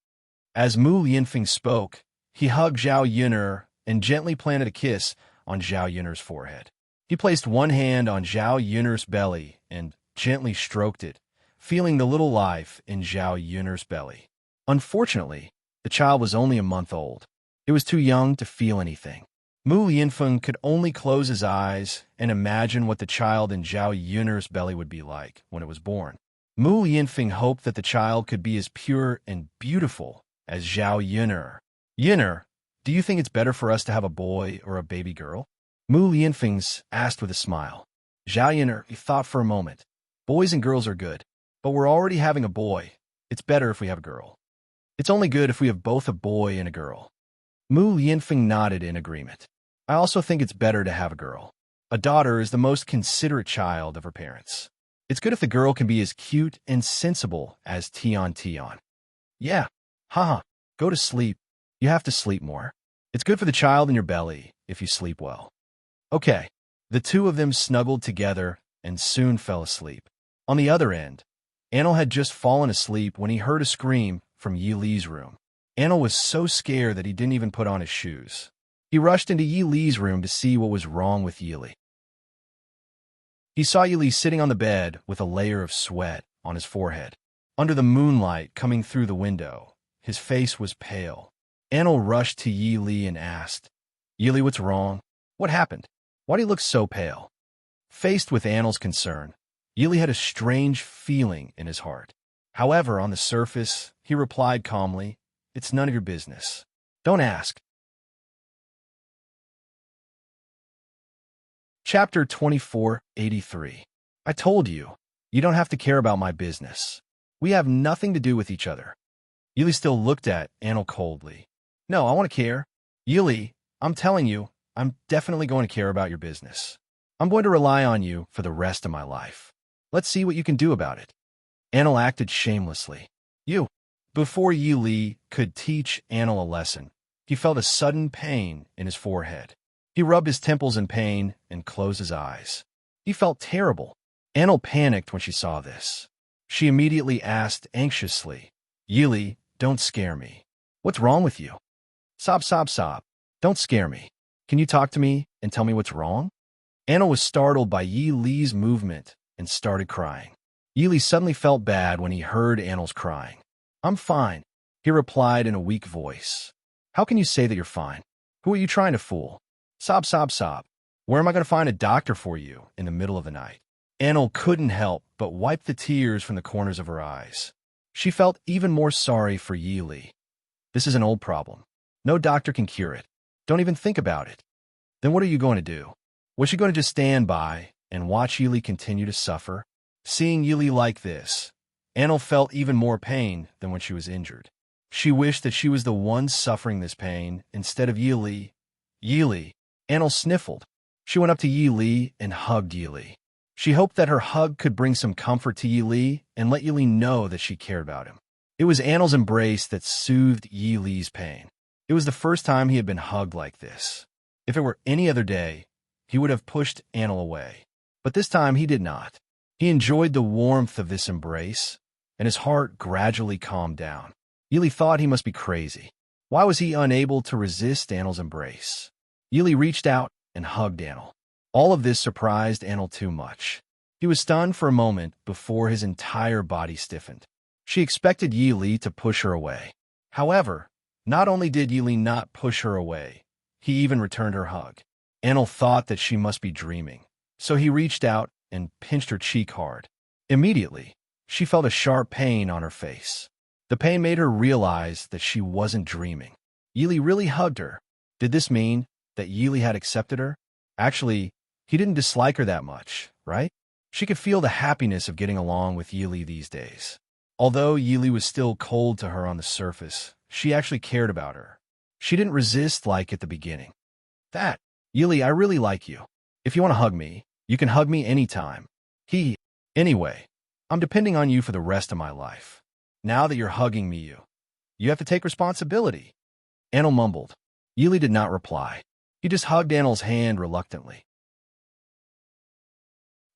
As Mu Lianfeng spoke, he hugged Zhao Yun'er and gently planted a kiss on Zhao Yun'er's forehead. He placed one hand on Zhao Yun'er's belly and gently stroked it, feeling the little life in Zhao Yun'er's belly. Unfortunately, the child was only a month old. It was too young to feel anything. Mu Lianfeng could only close his eyes and imagine what the child in Zhao Yun'er's belly would be like when it was born. Mu Lianfeng hoped that the child could be as pure and beautiful as Zhao Yun'er. "Yun'er, do you think it's better for us to have a boy or a baby girl?" Mu Lianfeng asked with a smile. Zhao Yun'er thought for a moment. "Boys and girls are good, but we're already having a boy. It's better if we have a girl. It's only good if we have both a boy and a girl." Mu Lianfeng nodded in agreement. "I also think it's better to have a girl. A daughter is the most considerate child of her parents. It's good if the girl can be as cute and sensible as Tian. Yeah, haha, go to sleep. You have to sleep more. It's good for the child in your belly if you sleep well." Okay, the two of them snuggled together and soon fell asleep. On the other end, Anil had just fallen asleep when he heard a scream from Yi Li's room. Anil was so scared that he didn't even put on his shoes. He rushed into Yi Li's room to see what was wrong with Yi Li. He saw Yi Li sitting on the bed with a layer of sweat on his forehead. Under the moonlight coming through the window, his face was pale. Anil rushed to Yi Li and asked, "Yi Li, what's wrong? What happened? Why do you look so pale?" Faced with Anil's concern, Yi Li had a strange feeling in his heart. However, on the surface, he replied calmly, "It's none of your business. Don't ask." Chapter 2483. I told you, you don't have to care about my business. We have nothing to do with each other. Yi Li still looked at Anil coldly. "No, I want to care. Yi Li, I'm telling you, I'm definitely going to care about your business. I'm going to rely on you for the rest of my life. Let's see what you can do about it." Anil acted shamelessly. "You, Before Yi Li could teach Anil a lesson, he felt a sudden pain in his forehead. He rubbed his temples in pain and closed his eyes. He felt terrible. Anil panicked when she saw this. She immediately asked anxiously, Yi Li, don't scare me. What's wrong with you? Sob, sob, sob. Don't scare me. Can you talk to me and tell me what's wrong? Anil was startled by Yi Li's movement and started crying. Yi Li suddenly felt bad when he heard Anil's crying. I'm fine, he replied in a weak voice. How can you say that you're fine? Who are you trying to fool? Sob, sob, sob. Where am I going to find a doctor for you in the middle of the night? Anil couldn't help but wipe the tears from the corners of her eyes. She felt even more sorry for Yi Li. This is an old problem. No doctor can cure it. Don't even think about it. Then what are you going to do? Was she going to just stand by and watch Yi Li continue to suffer? Seeing Yi Li like this, Anil felt even more pain than when she was injured. She wished that she was the one suffering this pain instead of Yi Li. Yi Li. Anil sniffled. She went up to Yi Li and hugged Yi Li. She hoped that her hug could bring some comfort to Yi Li and let Yi Li know that she cared about him. It was Anil's embrace that soothed Yi Li's pain. It was the first time he had been hugged like this. If it were any other day, he would have pushed Anil away. But this time he did not. He enjoyed the warmth of this embrace, and his heart gradually calmed down. Yi Li thought he must be crazy. Why was he unable to resist Anil's embrace? Yi Li reached out and hugged Anil. All of this surprised Anil too much. He was stunned for a moment before his entire body stiffened. She expected Yi Li to push her away. However, not only did Yi Li not push her away, he even returned her hug. Anil thought that she must be dreaming, so he reached out and pinched her cheek hard. Immediately, she felt a sharp pain on her face. The pain made her realize that she wasn't dreaming. Yi Li really hugged her. Did this mean that Yi Li had accepted her? Actually, he didn't dislike her that much, right? She could feel the happiness of getting along with Yi Li these days. Although Yi Li was still cold to her on the surface, she actually cared about her. She didn't resist like at the beginning. Yi Li, I really like you. If you want to hug me, you can hug me anytime. Anyway, I'm depending on you for the rest of my life. Now that you're hugging me, you have to take responsibility. Anil mumbled. Yi Li did not reply. He just hugged Anil's hand reluctantly.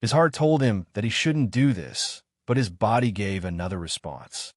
His heart told him that he shouldn't do this, but his body gave another response.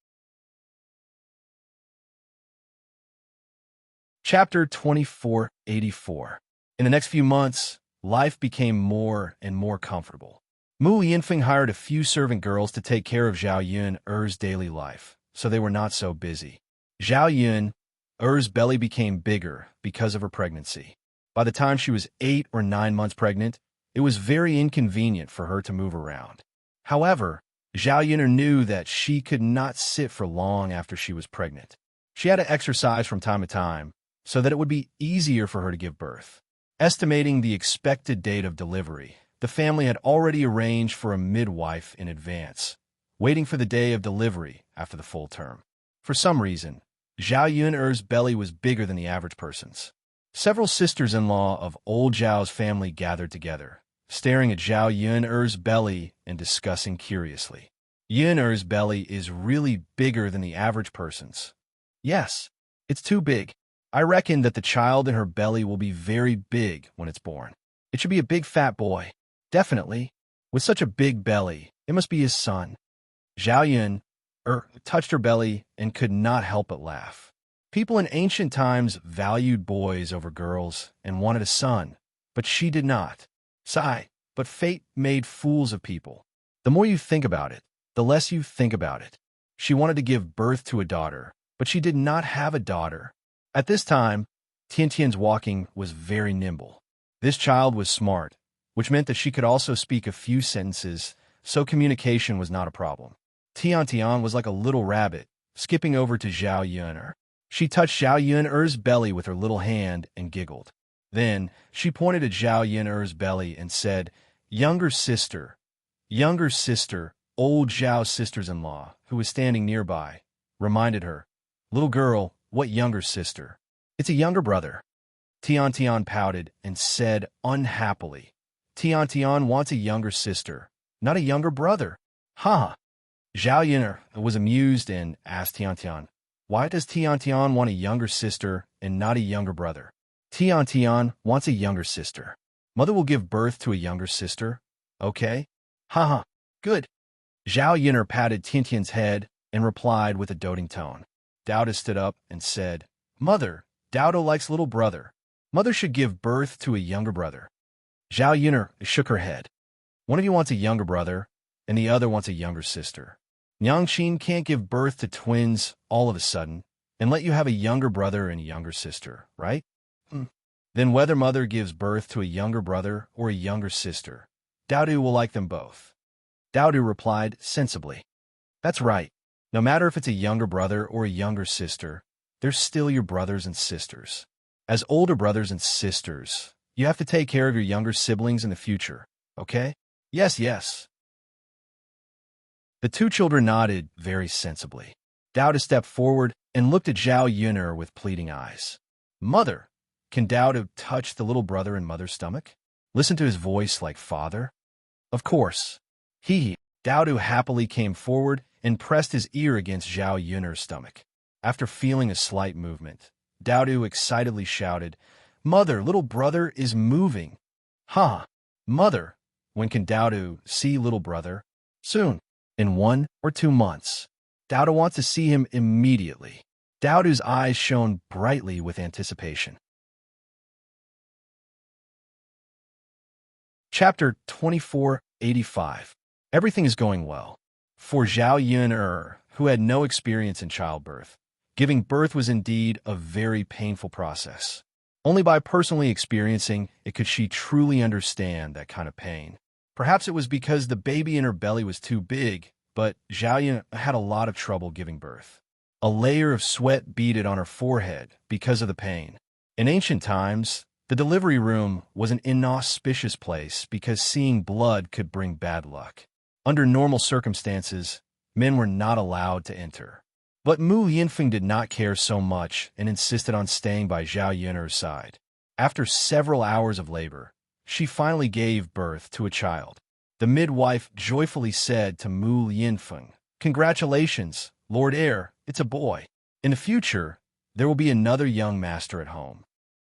Chapter 2484. In the next few months, life became more and more comfortable. Mu Yinfeng hired a few servant girls to take care of Zhao Yun Er's daily life, so they were not so busy. Zhao Yun Er's belly became bigger because of her pregnancy. By the time she was 8 or 9 months pregnant, it was very inconvenient for her to move around. However, Zhao Yun knew that she could not sit for long after she was pregnant. She had to exercise from time to time so that it would be easier for her to give birth. Estimating the expected date of delivery, the family had already arranged for a midwife in advance, waiting for the day of delivery after the full term. For some reason, Zhao Yun belly was bigger than the average person's. Several sisters-in-law of old Zhao's family gathered together, staring at Zhao Yun belly and discussing curiously. Yun belly is really bigger than the average person's. Yes, it's too big. I reckon that the child in her belly will be very big when it's born. It should be a big fat boy. Definitely. With such a big belly, it must be his son. Zhao Yun touched her belly and could not help but laugh. People in ancient times valued boys over girls and wanted a son, but she did not. Sigh, but fate made fools of people. The more you think about it, the less you think about it. She wanted to give birth to a daughter, but she did not have a daughter. At this time, Tiantian's walking was very nimble. This child was smart, which meant that she could also speak a few sentences, so communication was not a problem. Tiantian was like a little rabbit, skipping over to Zhao Yun. She touched Zhao Yun belly with her little hand and giggled. Then, she pointed at Zhao Yun belly and said, Younger sister, old Zhao's sisters-in-law, who was standing nearby, reminded her, Little girl, what younger sister? It's a younger brother. Tiantian pouted and said unhappily, Tiantian wants a younger sister, not a younger brother. Ha! Zhao Yun'er was amused and asked Tian, "Why does Tian want a younger sister and not a younger brother?" Tian wants a younger sister. Mother will give birth to a younger sister. Okay? Haha, good. Zhao Yun'er patted Tian's head and replied with a doting tone. Dowda stood up and said, "Mother, Dowda likes little brother. Mother should give birth to a younger brother." Zhao Yun'er shook her head. One of you wants a younger brother, and the other wants a younger sister. Nyangxin can't give birth to twins all of a sudden and let you have a younger brother and a younger sister, right? Then whether mother gives birth to a younger brother or a younger sister, Dowdu will like them both. Dowdu replied sensibly. That's right. No matter if it's a younger brother or a younger sister, they're still your brothers and sisters. As older brothers and sisters, you have to take care of your younger siblings in the future, okay? Yes, yes. The two children nodded very sensibly. Dowda stepped forward and looked at Zhao Yun'er with pleading eyes. Mother, can Dowda touch the little brother in mother's stomach? Listen to his voice like father? Of course. Dowda happily came forward and pressed his ear against Zhao Yun'er's stomach. After feeling a slight movement, Dowda excitedly shouted, Mother, little brother is moving. Mother, when can Dowda see little brother? Soon. In 1 or 2 months. Dowda wants to see him immediately. Dowda's eyes shone brightly with anticipation. Chapter 2485. Everything is going well. For Zhao Yun'er, who had no experience in childbirth, giving birth was indeed a very painful process. Only by personally experiencing it could she truly understand that kind of pain. Perhaps it was because the baby in her belly was too big, but Zhao Yun had a lot of trouble giving birth. A layer of sweat beaded on her forehead because of the pain. In ancient times, the delivery room was an inauspicious place because seeing blood could bring bad luck. Under normal circumstances, men were not allowed to enter. But Mu Yinfeng did not care so much and insisted on staying by Zhao Yun'er's side. After several hours of labor, she finally gave birth to a child. The midwife joyfully said to Mu Yinfeng, Congratulations, Lord Heir, it's a boy. In the future, there will be another young master at home.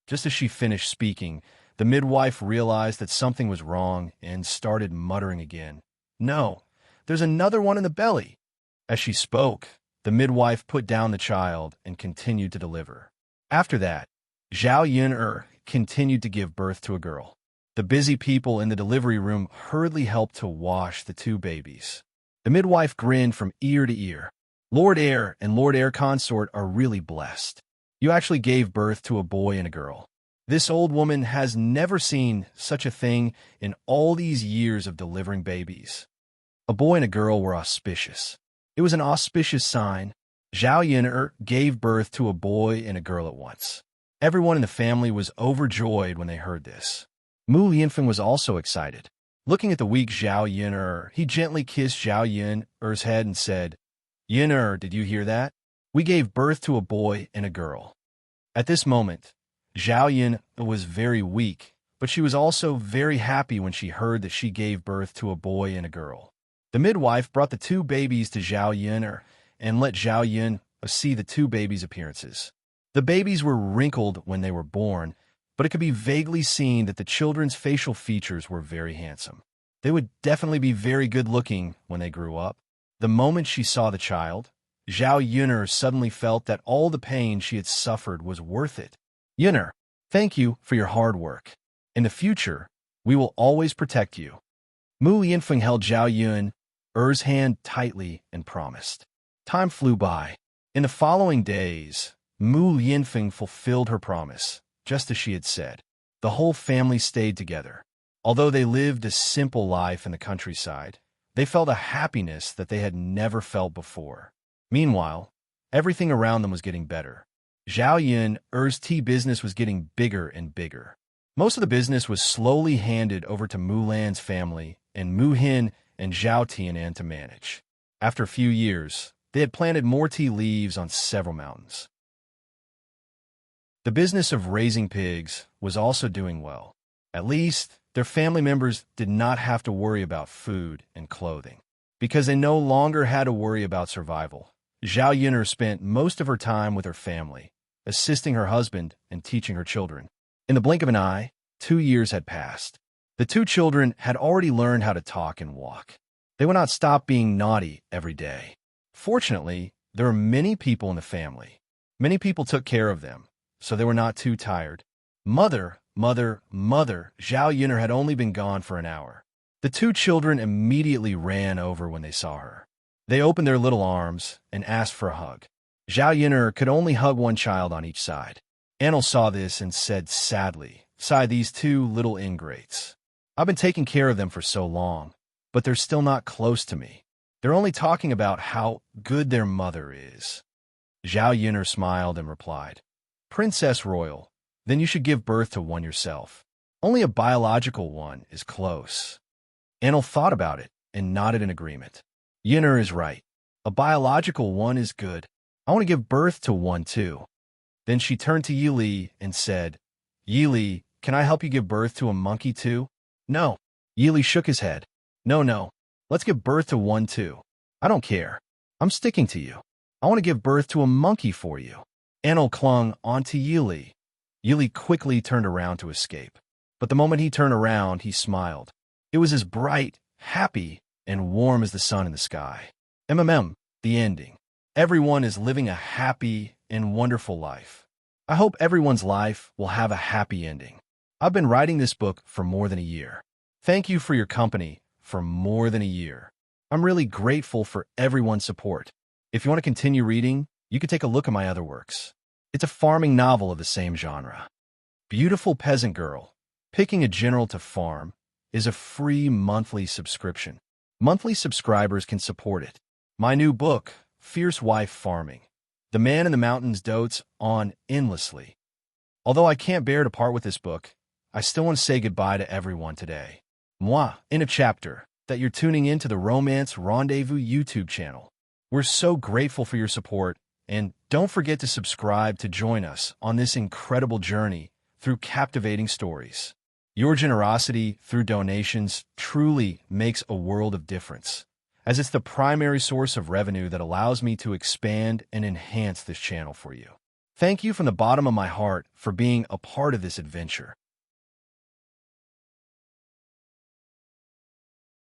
Just as she finished speaking, the midwife realized that something was wrong and started muttering again. No, there's another one in the belly. As she spoke, the midwife put down the child and continued to deliver. After that, Zhao Yun'er continued to give birth to a girl. The busy people in the delivery room hurriedly helped to wash the 2 babies. The midwife grinned from ear to ear. Lord Heir and Lord Heir Consort are really blessed. You actually gave birth to a boy and a girl. This old woman has never seen such a thing in all these years of delivering babies. A boy and a girl were auspicious. It was an auspicious sign. Zhao Yun'er gave birth to a boy and a girl at once. Everyone in the family was overjoyed when they heard this. Mu Yinfeng was also excited. Looking at the weak Zhao Yun'er, he gently kissed Zhao Yun'er's head and said, Yun'er, did you hear that? We gave birth to a boy and a girl. At this moment, Zhao Yun was very weak, but she was also very happy when she heard that she gave birth to a boy and a girl. The midwife brought the 2 babies to Zhao Yun'er and let Zhao Yun see the 2 babies' appearances. The babies were wrinkled when they were born, but it could be vaguely seen that the children's facial features were very handsome. They would definitely be very good-looking when they grew up. The moment she saw the child, Zhao Yun'er suddenly felt that all the pain she had suffered was worth it. Yun'er, thank you for your hard work. In the future, we will always protect you. Mu Yinfeng held Zhao Yun'er's hand tightly and promised. Time flew by. In the following days, Mu Yinfeng fulfilled her promise, just as she had said. The whole family stayed together. Although they lived a simple life in the countryside, they felt a happiness that they had never felt before. Meanwhile, everything around them was getting better. Zhao Yun'er's tea business was getting bigger and bigger. Most of the business was slowly handed over to Mu Lan's family and Mu Hin and Zhao Tianan to manage. After a few years, they had planted more tea leaves on several mountains. The business of raising pigs was also doing well. At least, their family members did not have to worry about food and clothing. Because they no longer had to worry about survival, Zhao Yun'er spent most of her time with her family, assisting her husband and teaching her children. In the blink of an eye, 2 years had passed. The two children had already learned how to talk and walk. They would not stop being naughty every day. Fortunately, there were many people in the family. Many people took care of them, so they were not too tired. Mother, Zhao Yun'er had only been gone for an hour. The two children immediately ran over when they saw her. They opened their little arms and asked for a hug. Zhao Yun'er could only hug one child on each side. Anil saw this and said sadly, "Sigh, these two little ingrates. I've been taking care of them for so long, but they're still not close to me. They're only talking about how good their mother is." Zhao Yun'er smiled and replied, "Princess Royal, then you should give birth to one yourself. Only a biological one is close." Anil thought about it and nodded in agreement. Yun'er is right. A biological one is good. I want to give birth to one too. Then she turned to Yili and said, "Yili, can I help you give birth to a monkey too?" "No." Yili shook his head. No. Let's give birth to one too. I don't care. I'm sticking to you. I want to give birth to a monkey for you." Anil clung onto Yili. Yili quickly turned around to escape. But the moment he turned around, he smiled. It was as bright, happy, and warm as the sun in the sky. The ending. Everyone is living a happy and wonderful life. I hope everyone's life will have a happy ending. I've been writing this book for more than a year. Thank you for your company for more than a year. I'm really grateful for everyone's support. If you want to continue reading, you can take a look at my other works. It's a farming novel of the same genre. Beautiful Peasant Girl, Picking a General to Farm, is a free monthly subscription. Monthly subscribers can support it. My new book, Fierce Wife Farming. The man in the mountains dotes on endlessly. Although I can't bear to part with this book, I still want to say goodbye to everyone today. In a chapter that you're tuning in to the Romance Rendezvous YouTube channel. We're so grateful for your support, and don't forget to subscribe to join us on this incredible journey through captivating stories. Your generosity through donations truly makes a world of difference, as it's the primary source of revenue that allows me to expand and enhance this channel for you. Thank you from the bottom of my heart for being a part of this adventure.